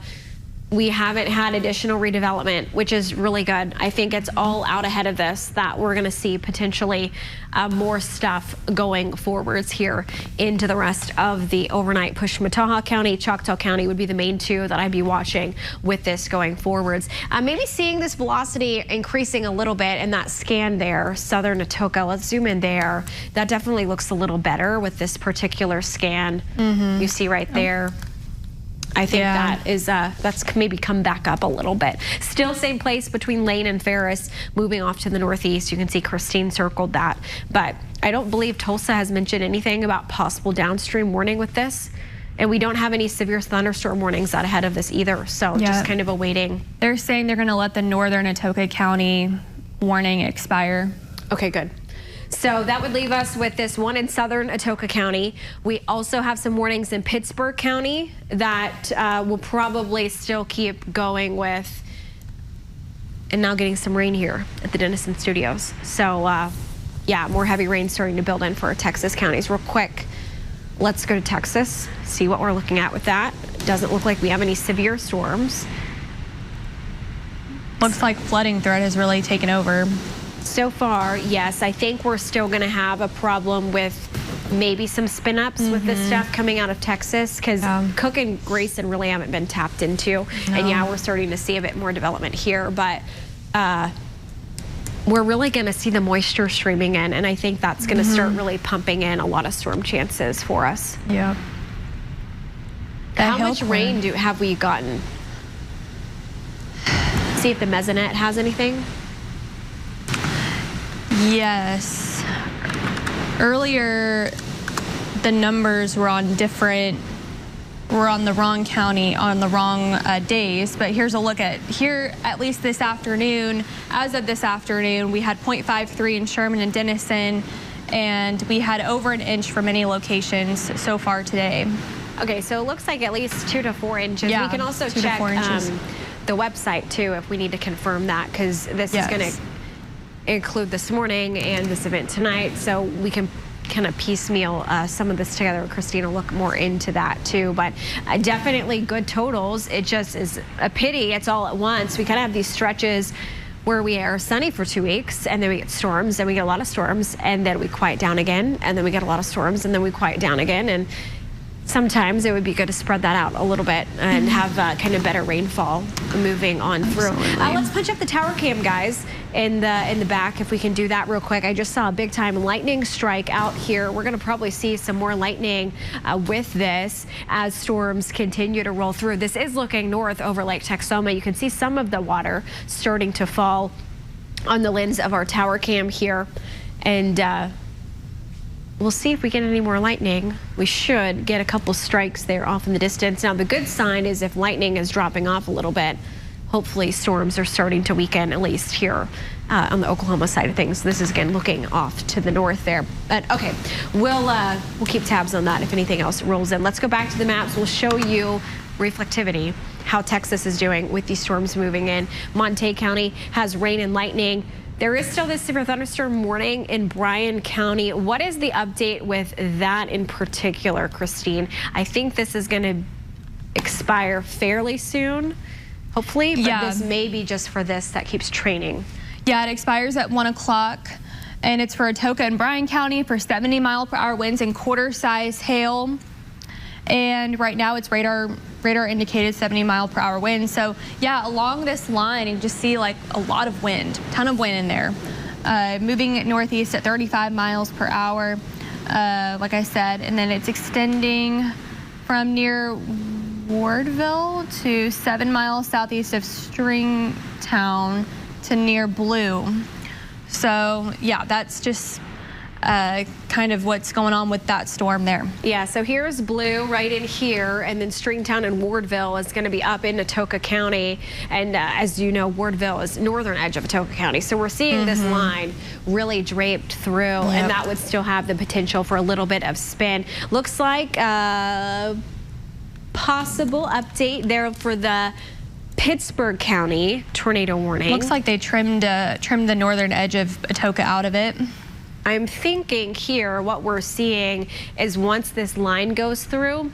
we haven't had additional redevelopment, which is really good. I think it's all out ahead of this that we're going to see potentially more stuff going forwards here into the rest of the overnight push. Mataha County, Choctaw County would be the main two that I'd be watching with this going forwards. Maybe seeing this velocity increasing a little bit in that scan there, southern Atoka. Let's zoom in there. That definitely looks a little better with this particular scan. You see right there. I think that is that's maybe come back up a little bit. Still same place between Lane and Ferris, moving off to the northeast. You can see Christine circled that, but I don't believe Tulsa has mentioned anything about possible downstream warning with this, and we don't have any severe thunderstorm warnings out ahead of this either, so just kind of awaiting. They're saying they're going to let the northern Atoka County warning expire. Okay, good. So that would leave us with this one in southern Atoka County. We also have some warnings in Pittsburgh County that will probably still keep going with, and now getting some rain here at the Denison Studios. So yeah, more heavy rain starting to build in for our Texas counties. Real quick, let's go to Texas, see what we're looking at with that. Doesn't look like we have any severe storms. Looks like flooding threat has really taken over. So far, yes. I think we're still going to have a problem with maybe some spin-ups with this stuff coming out of Texas, because Cook and Grayson really haven't been tapped into. And yeah, we're starting to see a bit more development here, but we're really going to see the moisture streaming in, and I think that's going to start really pumping in a lot of storm chances for us. Yeah. How much rain have we gotten? See if the mesonet has anything. Yes. Earlier, the numbers were on different we're on the wrong county on the wrong days, but here's a look at here, at least this afternoon. As of this afternoon, we had 0.53 in Sherman and Denison, and we had over an inch for many locations so far today. Okay, so it looks like at least 2 to 4 inches. Yeah, we can also 2 to check 4 inches. The website too if we need to confirm that, because this is going to include this morning and this event tonight, so we can kind of piecemeal some of this together. Christine will look more into that too, but definitely good totals. It just is a pity it's all at once. We kind of have these stretches where we are sunny for 2 weeks, and then we get storms, and we get a lot of storms, and then we quiet down again, and then we get a lot of storms, and then we quiet down again. And sometimes it would be good to spread that out a little bit and have kind of better rainfall moving on through. Let's punch up the tower cam, guys, in the back, if we can do that real quick. I just saw a big time lightning strike out here. We're going to probably see some more lightning with this as storms continue to roll through. This is looking north over Lake Texoma. You can see some of the water starting to fall on the lens of our tower cam here, and we'll see if we get any more lightning. We should get a couple strikes there off in the distance. Now, the good sign is if lightning is dropping off a little bit, hopefully storms are starting to weaken, at least here on the Oklahoma side of things. This is, again, looking off to the north there. But, okay, we'll keep tabs on that if anything else rolls in. Let's go back to the maps. We'll show you reflectivity, how Texas is doing with these storms moving in. Monte County has rain and lightning. There is still this severe thunderstorm warning in Bryan County. What is the update with that in particular, Christine? I think this is going to expire fairly soon, hopefully, but this may be just for this that keeps training. Yeah, it expires at 1 o'clock, and it's for Atoka and Bryan County for 70-mile-per-hour winds and quarter-size hail. And right now it's radar indicated 70-mile-per-hour winds. So yeah, along this line you just see like a lot of wind, ton of wind in there, moving northeast at 35 miles per hour, like I said, and then it's extending from near Wardville to 7 miles southeast of Stringtown to near Blue. So yeah, that's just kind of what's going on with that storm there. Yeah, so here's Blue right in here, and then Stringtown and Wardville is going to be up in Atoka County. And as you know, Wardville is northern edge of Atoka County. So we're seeing this line really draped through, and that would still have the potential for a little bit of spin. Looks like possible update there for the Pittsburgh County tornado warning. Looks like they trimmed the northern edge of Atoka out of it. I'm thinking here what we're seeing is once this line goes through,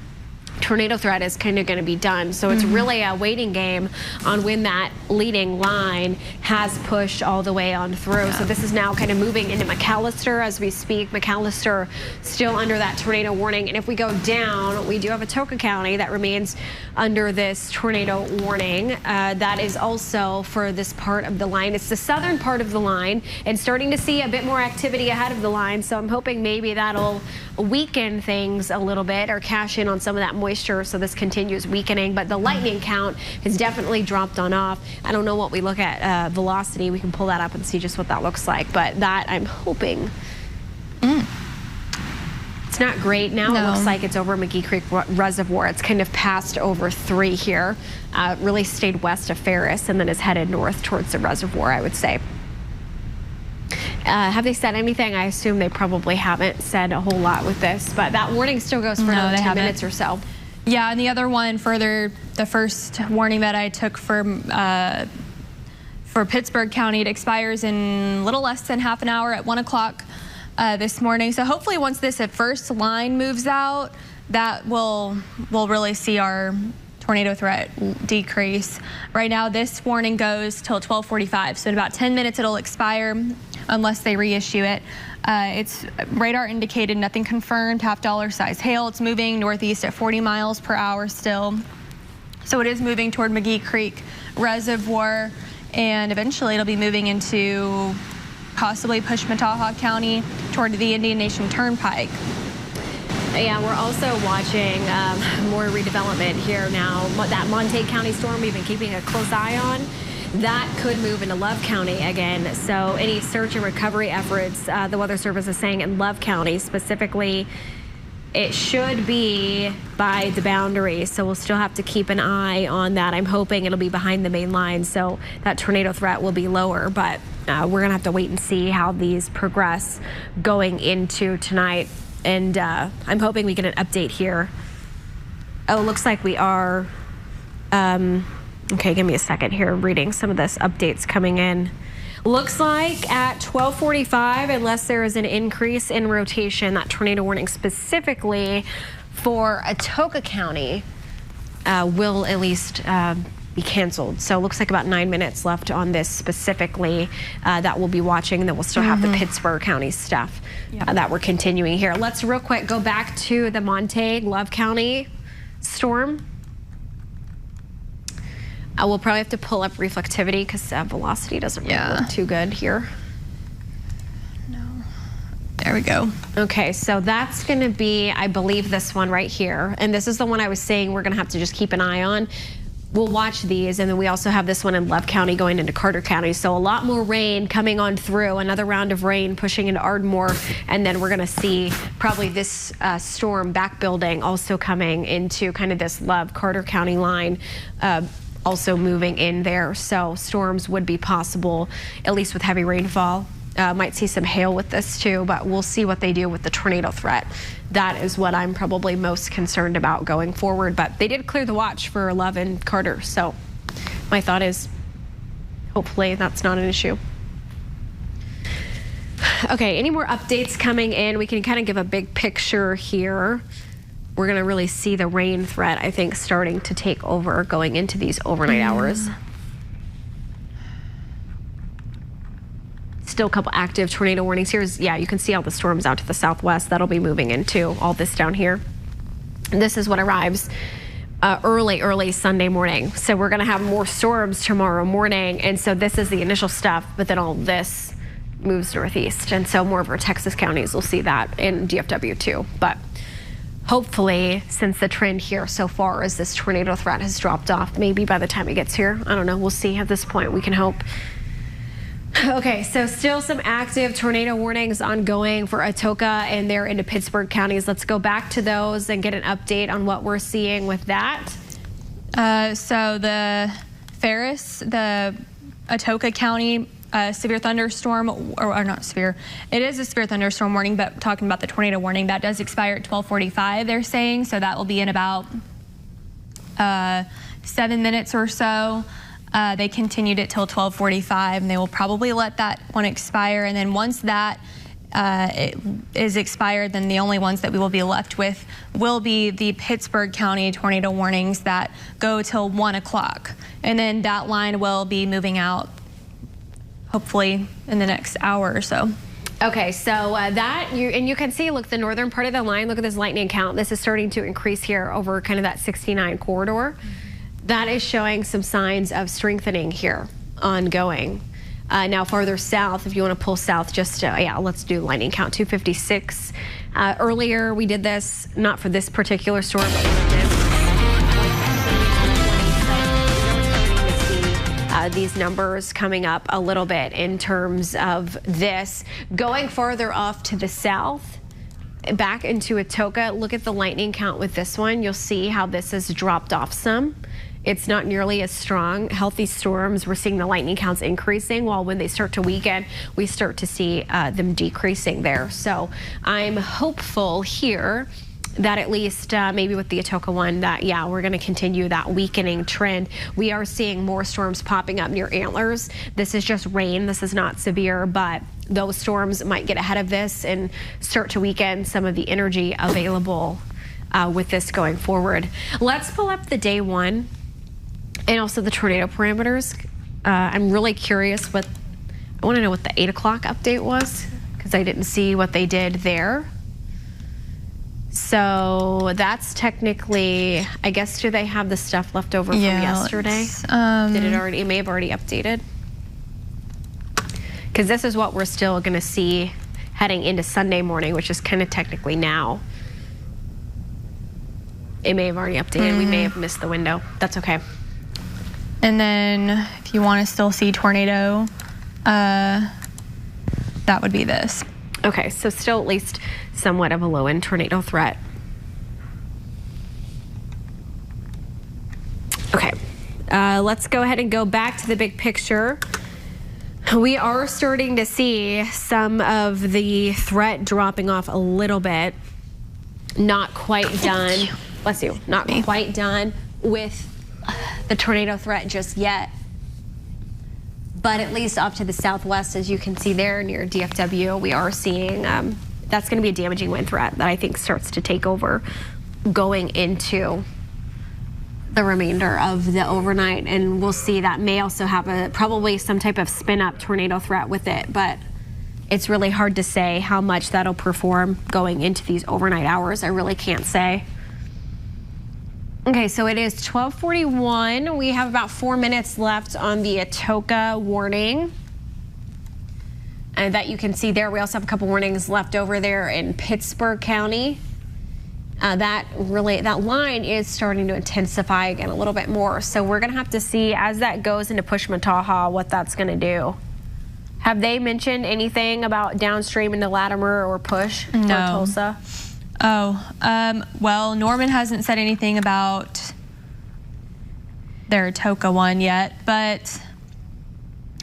tornado threat is kind of going to be done. So it's really a waiting game on when that leading line has pushed all the way on through. So this is now kind of moving into McAllister as we speak. McAllister still under that tornado warning. And if we go down, we do have Atoka County that remains under this tornado warning. That is also for this part of the line. It's the southern part of the line, and starting to see a bit more activity ahead of the line. So I'm hoping maybe that'll weaken things a little bit or cash in on some of that moisture, so this continues weakening. But the lightning count has definitely dropped on off. I don't know what we look at velocity. We can pull that up and see just what that looks like, but that I'm hoping it's not great now. It looks like it's over McGee Creek Reservoir. It's kind of passed over 3 here, really stayed west of Ferris and then is headed north towards the reservoir, I would say. Have they said anything? I assume they probably haven't said a whole lot with this, but that warning still goes for another 10 minutes or so. Yeah, and the other one further, the first warning that I took for Pittsburgh County, it expires in a little less than half an hour at 1 o'clock this morning. So hopefully once this first line moves out, that we'll really see our tornado threat decrease. Right now, this warning goes till 12:45, so in about 10 minutes it'll expire unless they reissue it. It's radar indicated, nothing confirmed, $half size hail. It's moving northeast at 40 miles per hour still. So it is moving toward McGee Creek Reservoir, and eventually it'll be moving into possibly Pushmataha County toward the Indian Nation Turnpike. Yeah, we're also watching more redevelopment here now. That Monte County storm we've been keeping a close eye on, that could move into Love County again. So any search and recovery efforts, the Weather Service is saying in Love County, specifically it should be by the boundary, so we'll still have to keep an eye on that. I'm hoping it'll be behind the main line, so that tornado threat will be lower, but we're gonna have to wait and see how these progress going into tonight. And I'm hoping we get an update here. Oh, it looks like we are, okay, give me a second here, reading some of this updates coming in. Looks like at 12:45, unless there is an increase in rotation, that tornado warning specifically for Atoka County will at least be canceled. So it looks like about 9 minutes left on this specifically that we'll be watching, and then we'll still have the Pittsburgh County stuff that we're continuing here. Let's real quick go back to the Montague, Love County storm. We'll probably have to pull up reflectivity because velocity doesn't really look too good here. No. There we go. Okay, so that's going to be, I believe, this one right here. And this is the one I was saying we're going to have to just keep an eye on. We'll watch these, and then we also have this one in Love County going into Carter County. So a lot more rain coming on through, another round of rain pushing into Ardmore, and then we're going to see probably this storm back building also coming into kind of this Love Carter County line. Also moving in there, so storms would be possible, at least with heavy rainfall. Might see some hail with this too, but we'll see what they do with the tornado threat. That is what I'm probably most concerned about going forward, but they did clear the watch for Love and Carter, so my thought is hopefully that's not an issue. Okay, any more updates coming in? We can kind of give a big picture here. We're going to really see the rain threat, I think, starting to take over going into these overnight hours. Still a couple active tornado warnings. Here's, you can see all the storms out to the southwest. That'll be moving into all this down here. And this is what arrives early Sunday morning. So we're going to have more storms tomorrow morning. And so this is the initial stuff, but then all this moves northeast. And so more of our Texas counties will see that in DFW too. But hopefully, since the trend here so far is this tornado threat has dropped off, maybe by the time it gets here, I don't know, we'll see at this point, we can hope. Okay, so still some active tornado warnings ongoing for Atoka and they're into Pittsburgh counties. Let's go back to those and get an update on what we're seeing with that. So the Ferris, the Atoka County severe thunderstorm, or not severe, it is a severe thunderstorm warning, but talking about the tornado warning, that does expire at 12:45, they're saying, so that will be in about 7 minutes or so. They continued it till 12:45, and they will probably let that one expire, and then once that it is expired, then the only ones that we will be left with will be the Pittsburgh County tornado warnings that go till 1 o'clock, and then that line will be moving out hopefully in the next hour or so. Okay, so you can see, look, the northern part of the line, look at this lightning count. This is starting to increase here over kind of that 69 corridor. That is showing some signs of strengthening here ongoing. Now farther south, if you want to pull south, just let's do lightning count 256. Earlier we did this, not for this particular storm, but we did this. These numbers coming up a little bit in terms of this. Going farther off to the south, back into Atoka, look at the lightning count with this one. You'll see how this has dropped off some. It's not nearly as strong. Healthy storms, we're seeing the lightning counts increasing, while when they start to weaken, we start to see them decreasing there. So I'm hopeful here that at least maybe with the Atoka one, that we're going to continue that weakening trend. We are seeing more storms popping up near Antlers. This is just rain. This is not severe, but those storms might get ahead of this and start to weaken some of the energy available with this going forward. Let's pull up the day one and also the tornado parameters. I'm really curious I want to know what the 8 o'clock update was, because I didn't see what they did there. So that's technically, I guess, do they have the stuff left over from yesterday? Did it already? It may have already updated. Because this is what we're still going to see heading into Sunday morning, which is kind of technically now. It may have already updated. We may have missed the window. That's okay. And then if you want to still see tornado, that would be this. Okay, so still at least somewhat of a low-end tornado threat Okay, let's go ahead and go back to the big picture. We are starting to see some of the threat dropping off a little bit. Not quite done. Bless you. Not quite done with the tornado threat just yet. But at least off to the southwest, as you can see there near DFW, we are seeing that's going to be a damaging wind threat that I think starts to take over going into the remainder of the overnight, and we'll see that may also have probably some type of spin up tornado threat with it, but it's really hard to say how much that'll perform going into these overnight hours. I really can't say. Okay, so it is 12:41. We have about 4 minutes left on the Atoka warning. And that you can see there. We also have a couple warnings left over there in Pittsburgh County. That line is starting to intensify again a little bit more. So we're going to have to see as that goes into Pushmataha what that's going to do. Have they mentioned anything about downstream into Latimer or Push or Tulsa? Well, Norman hasn't said anything about their Atoka one yet, but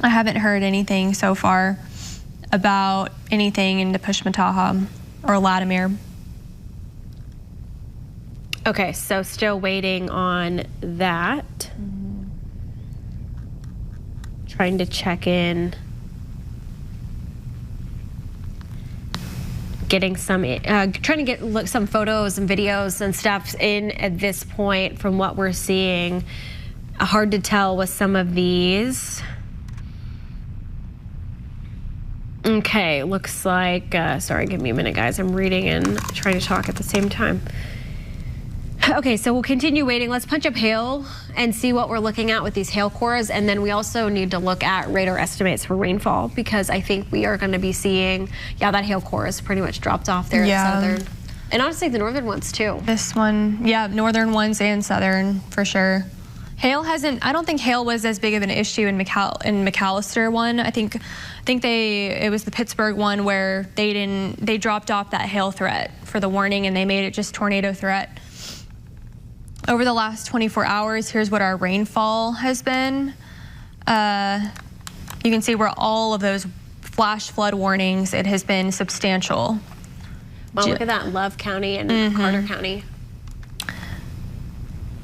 I haven't heard anything so far about anything into Pushmataha or Latimer. Okay, so still waiting on that. Trying to check in. Getting some, trying to get some photos and videos and stuff in at this point from what we're seeing. Hard to tell with some of these. Okay, looks like, sorry, give me a minute, guys. I'm reading and trying to talk at the same time. Okay, so we'll continue waiting. Let's punch up hail and see what we're looking at with these hail cores. And then we also need to look at radar estimates for rainfall, because I think we are going to be seeing, that hail core is pretty much dropped off there in southern. And honestly, the northern ones too. This one, northern ones and southern for sure. Hail hasn't, I don't think hail was as big of an issue in McAllister one. I think it was the Pittsburgh one where they dropped off that hail threat for the warning and they made it just tornado threat. Over the last 24 hours, here's what our rainfall has been. You can see where all of those flash flood warnings, it has been substantial. Well, look at that in Love County and Carter County.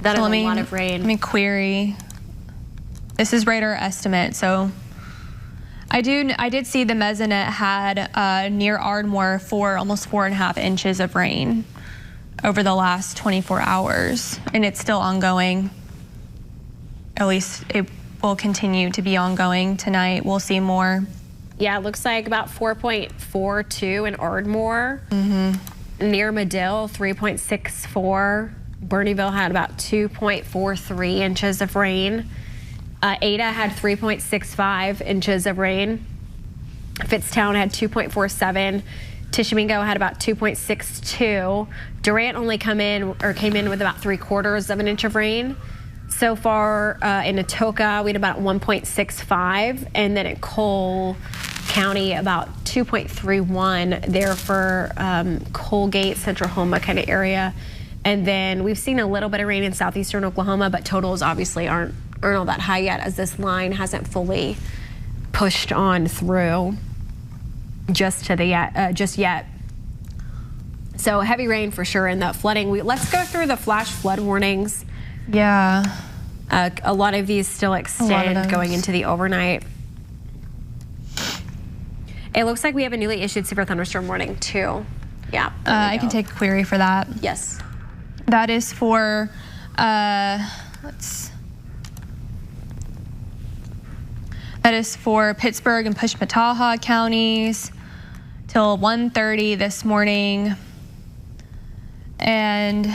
That is a lot of rain. Let me query. This is radar estimate, so I did see the Mesonet had near Ardmore almost 4.5 inches of rain over the last 24 hours, and it's still ongoing. At least it will continue to be ongoing tonight. We'll see more. Yeah, it looks like about 4.42 in Ardmore. Near Medill, 3.64. Bernieville had about 2.43 inches of rain. Ada had 3.65 inches of rain. Fitztown had 2.47. Tishomingo had about 2.62. Durant only came in with about 3/4 of an inch of rain. So far in Atoka, we had about 1.65, and then at Cole County about 2.31 there for Colgate, Central Homa kind of area. And then we've seen a little bit of rain in southeastern Oklahoma, but totals obviously aren't all that high yet, as this line hasn't fully pushed on through just yet. So heavy rain for sure, and that flooding. Let's go through the flash flood warnings. Yeah. A lot of these still extend going into the overnight. It looks like we have a newly issued severe thunderstorm warning too. Yeah. I can take a query for that. Yes. That is for Pittsburgh and Pushmataha counties till 1:30 this morning, and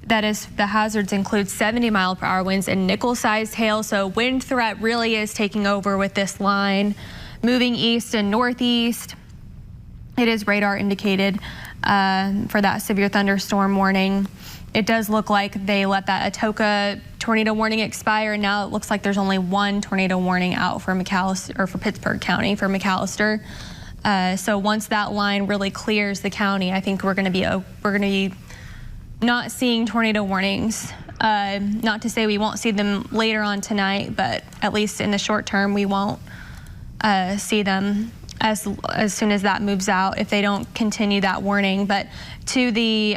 that is, the hazards include 70-mile-per-hour winds and nickel-sized hail. So wind threat really is taking over with this line, moving east and northeast. It is radar indicated for that severe thunderstorm warning. It does look like they let that Atoka tornado warning expire, and now it looks like there's only one tornado warning out for McAllister, or for Pittsburgh County for McAllister. So once that line really clears the county, I think we're going to be not seeing tornado warnings Not to say we won't see them later on tonight, but at least in the short term, we won't see them as soon as that moves out if they don't continue that warning. But to the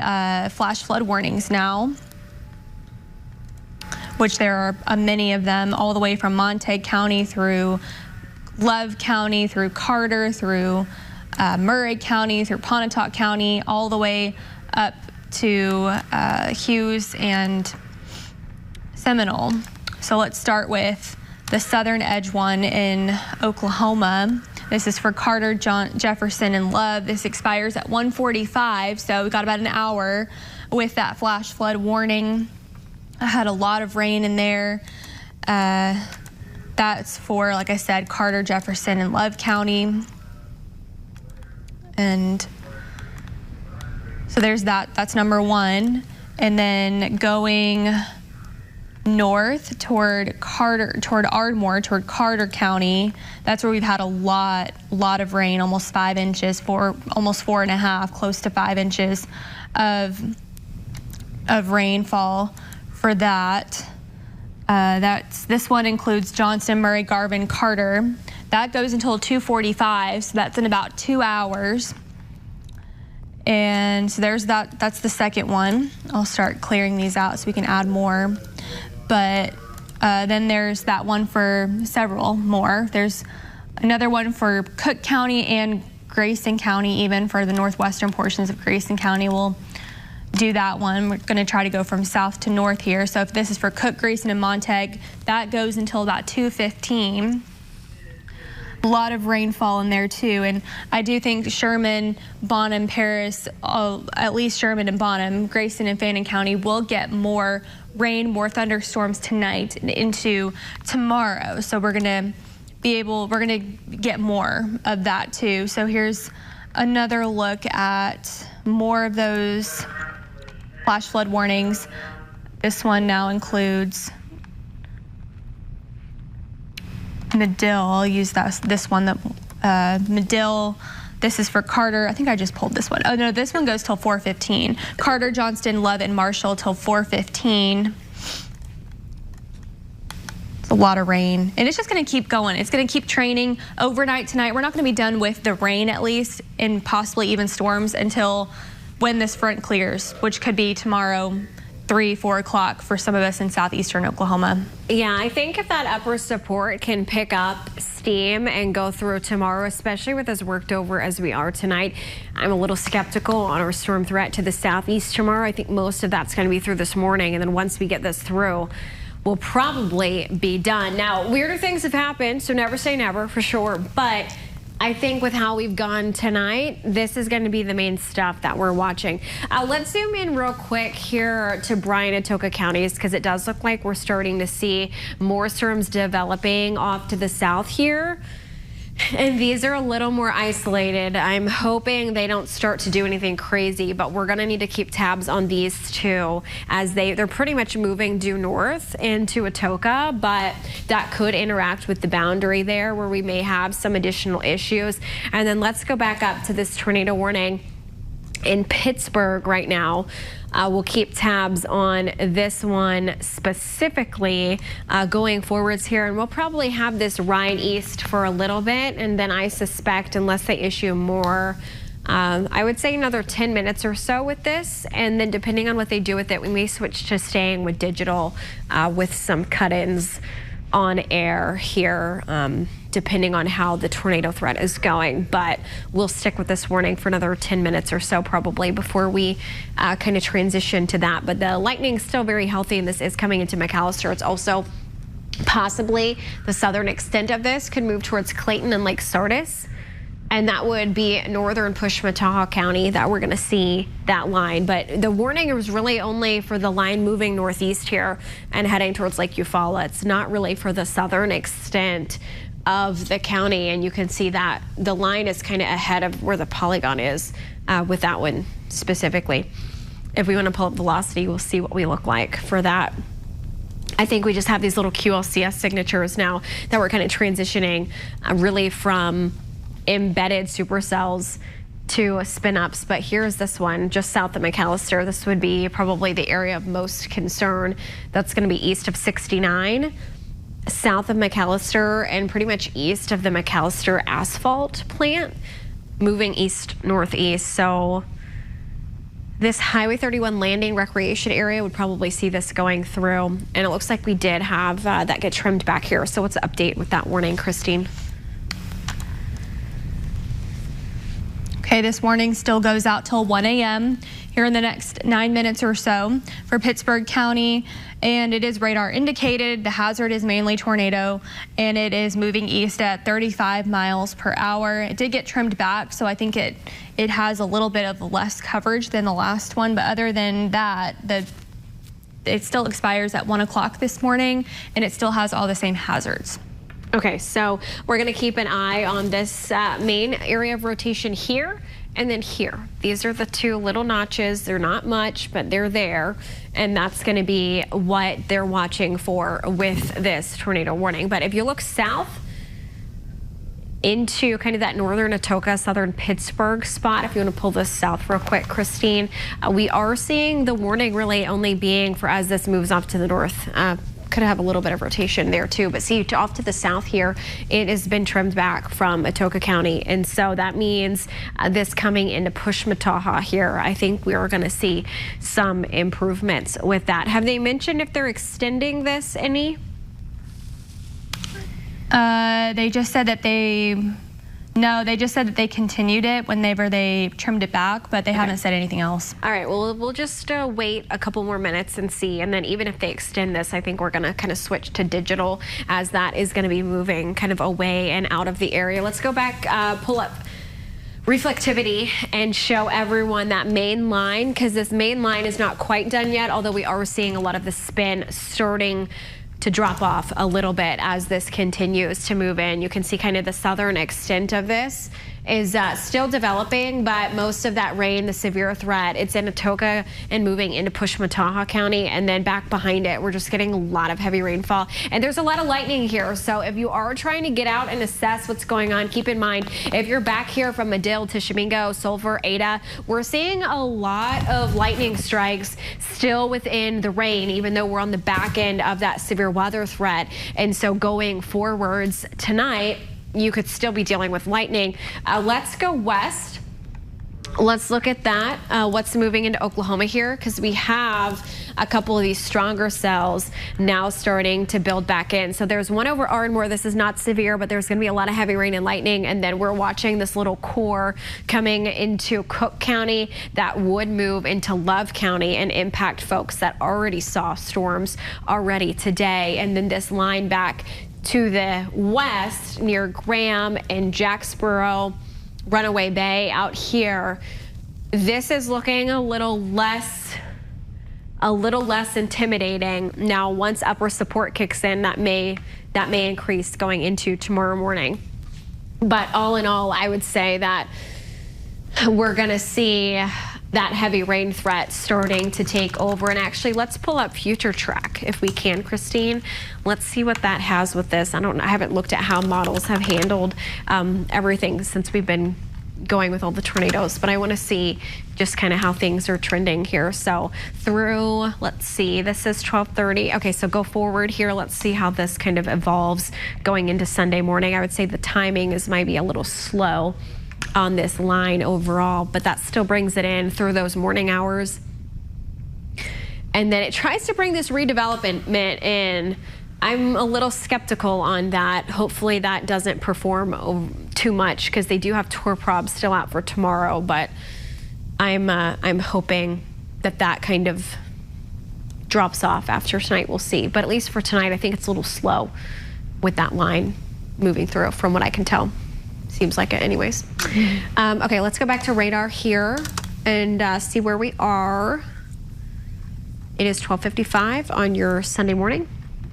flash flood warnings now, which there are many of them, all the way from Montague County through Love County, through Carter, through Murray County, through Pontotoc County, all the way up to Hughes and Seminole. So let's start with the southern edge one in Oklahoma. This is for Carter, Jefferson, and Love. This expires at 1:45, so we got about an hour with that flash flood warning. I had a lot of rain in there. That's for, like I said, Carter, Jefferson, and Love County. And so there's that. That's number one. And then going north toward Ardmore, toward Carter County, that's where we've had a lot of rain, almost 5 inches, almost 4.5, close to 5 inches of rainfall for that. This one includes Johnston, Murray, Garvin, Carter. That goes until 2:45, so that's in about 2 hours. And so there's that. That's the second one. I'll start clearing these out so we can add more. But then there's that one for several more. There's another one for Cook County and Grayson County, even for the northwestern portions of Grayson County. We'll do that one. We're going to try to go from south to north here. So if this is for Cook, Grayson, and Montague, that goes until about 2:15. A lot of rainfall in there too, and I do think Sherman, Bonham, Paris, at least Sherman and Bonham, Grayson and Fannin County will get more rain, more thunderstorms tonight and into tomorrow. So we're gonna get more of that too. So here's another look at more of those flash flood warnings. This one now includes Medill. I'll use this one. Medill. This is for Carter. I think I just pulled this one. Oh no, this one goes till 4:15. Carter, Johnston, Love, and Marshall till 4:15. It's a lot of rain, and it's just going to keep going. It's going to keep training overnight tonight. We're not going to be done with the rain, at least, and possibly even storms until when this front clears, which could be tomorrow, 3, 4 o'clock for some of us in southeastern Oklahoma. Yeah, I think if that upper support can pick up steam and go through tomorrow, especially with as worked over as we are tonight, I'm a little skeptical on our storm threat to the southeast tomorrow. I think most of that's going to be through this morning, and then once we get this through, we'll probably be done. Now, weirder things have happened, so never say never for sure, but I think with how we've gone tonight, this is going to be the main stuff that we're watching. Let's zoom in real quick here to Bryan and Atoka counties, because it does look like we're starting to see more storms developing off to the south here. And these are a little more isolated. I'm hoping they don't start to do anything crazy, but we're going to need to keep tabs on these two, as they're pretty much moving due north into Atoka, but that could interact with the boundary there where we may have some additional issues. And then let's go back up to this tornado warning in Pittsburgh right now. We'll keep tabs on this one specifically going forwards here, and we'll probably have this ride east for a little bit, and then I suspect, unless they issue more, I would say another 10 minutes or so with this, and then depending on what they do with it, we may switch to staying with digital with some cut-ins on air here, depending on how the tornado threat is going. But we'll stick with this warning for another 10 minutes or so probably before we kind of transition to that. But the lightning's still very healthy, and this is coming into McAllister. It's also possibly the southern extent of this could move towards Clayton and Lake Sardis. And that would be northern Pushmataha County that we're going to see that line. But the warning is really only for the line moving northeast here and heading towards Lake Eufaula. It's not really for the southern extent of the county. And you can see that the line is kind of ahead of where the polygon is with that one specifically. If we want to pull up velocity, we'll see what we look like for that. I think we just have these little QLCS signatures now that we're kind of transitioning really from embedded supercells to spin-ups, but here's this one just south of McAllister. This would be probably the area of most concern. That's going to be east of 69, south of McAllister, and pretty much east of the McAllister asphalt plant, moving east-northeast. So this Highway 31 landing recreation area would probably see this going through, and it looks like we did have that get trimmed back here. So what's the update with that warning, Christine? Okay, this warning still goes out till 1 a.m. here in the next 9 minutes or so for Pittsburgh County, and it is radar indicated. The hazard is mainly tornado, and it is moving east at 35 miles per hour. It did get trimmed back, so I think it has a little bit of less coverage than the last one, but other than that, it still expires at 1 o'clock this morning, and it still has all the same hazards. Okay, so we're going to keep an eye on this main area of rotation here and then here. These are the two little notches. They're not much, but they're there, and that's going to be what they're watching for with this tornado warning. But if you look south into kind of that northern Atoka, southern Pittsburgh spot, if you want to pull this south real quick, Christine, we are seeing the warning really only being for as this moves off to the north. Could have a little bit of rotation there too, but see off to the south here, it has been trimmed back from Atoka County, and so that means this coming into Pushmataha here, I think we are going to see some improvements with that. Have they mentioned if they're extending this any? They just said that they just said that they continued it whenever they trimmed it back, but they haven't said anything else. All right, well, we'll just wait a couple more minutes and see, and then even if they extend this, I think we're going to kind of switch to digital, as that is going to be moving kind of away and out of the area. Let's go back, pull up reflectivity and show everyone that main line, because this main line is not quite done yet, although we are seeing a lot of the spin starting to drop off a little bit as this continues to move in. You can see kind of the southern extent of this is still developing, but most of that rain, the severe threat, it's in Atoka and moving into Pushmataha County, and then back behind it, we're just getting a lot of heavy rainfall. And there's a lot of lightning here, so if you are trying to get out and assess what's going on, keep in mind, if you're back here from Medill to Shamingo, Sulphur, Ada, we're seeing a lot of lightning strikes still within the rain, even though we're on the back end of that severe weather threat. And so going forwards tonight, you could still be dealing with lightning. Let's go west. Let's look at that. What's moving into Oklahoma here, because we have a couple of these stronger cells now starting to build back in. So there's one over Ardmore. This is not severe, but there's going to be a lot of heavy rain and lightning. And then we're watching this little core coming into Cook County that would move into Love County and impact folks that already saw storms already today. And then this line back to the west near Graham and Jacksboro, Runaway Bay out here. This is looking a little less intimidating. Now, once upper support kicks in, that may increase going into tomorrow morning. But all in all, I would say that we're going to see that heavy rain threat starting to take over. And actually, let's pull up Future Track if we can, Christine. Let's see what that has with this. I don't know. I haven't looked at how models have handled everything since we've been going with all the tornadoes, but I want to see just kind of how things are trending here. So through, let's see, this is 12:30. Okay, so go forward here. Let's see how this kind of evolves going into Sunday morning. I would say the timing is maybe a little slow on this line overall, but that still brings it in through those morning hours. And then it tries to bring this redevelopment in. I'm a little skeptical on that. Hopefully that doesn't perform too much, because they do have tour probs still out for tomorrow, but I'm hoping that kind of drops off after tonight. We'll see. But at least for tonight, I think it's a little slow with that line moving through from what I can tell. Seems like it anyways. Okay, let's go back to radar here and see where we are. It is 12:55 on your Sunday morning.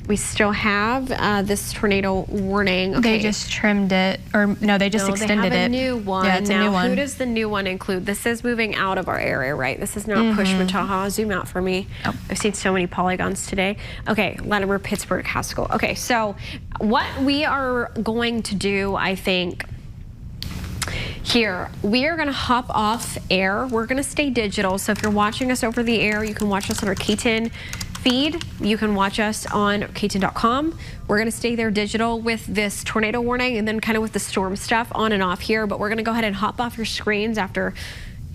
We still have this tornado warning. Okay. They just trimmed it, or no, they just extended it. They have a new one. Yeah, it's now, a new one. Who does the new one include? This is moving out of our area, right? This is not Pushmataha. Zoom out for me. Oh. I've seen so many polygons today. Okay, Latimer, Pittsburgh, Haskell. Okay, so what we are going to do, I think, here. We are going to hop off air. We're going to stay digital. So if you're watching us over the air, you can watch us on our KTEN feed. You can watch us on KTEN.com. We're going to stay there digital with this tornado warning and then kind of with the storm stuff on and off here. But we're going to go ahead and hop off your screens after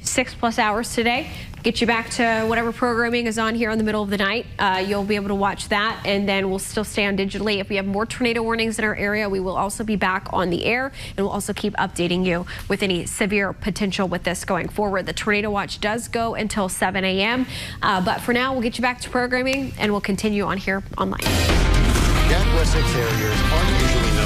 6+ hours today. Get you back to whatever programming is on here in the middle of the night. You'll be able to watch that, and then we'll still stay on digitally. If we have more tornado warnings in our area, we will also be back on the air, and we'll also keep updating you with any severe potential with this going forward. The tornado watch does go until 7 a.m., but for now, we'll get you back to programming, and we'll continue on here online. GWES carriers aren't usually known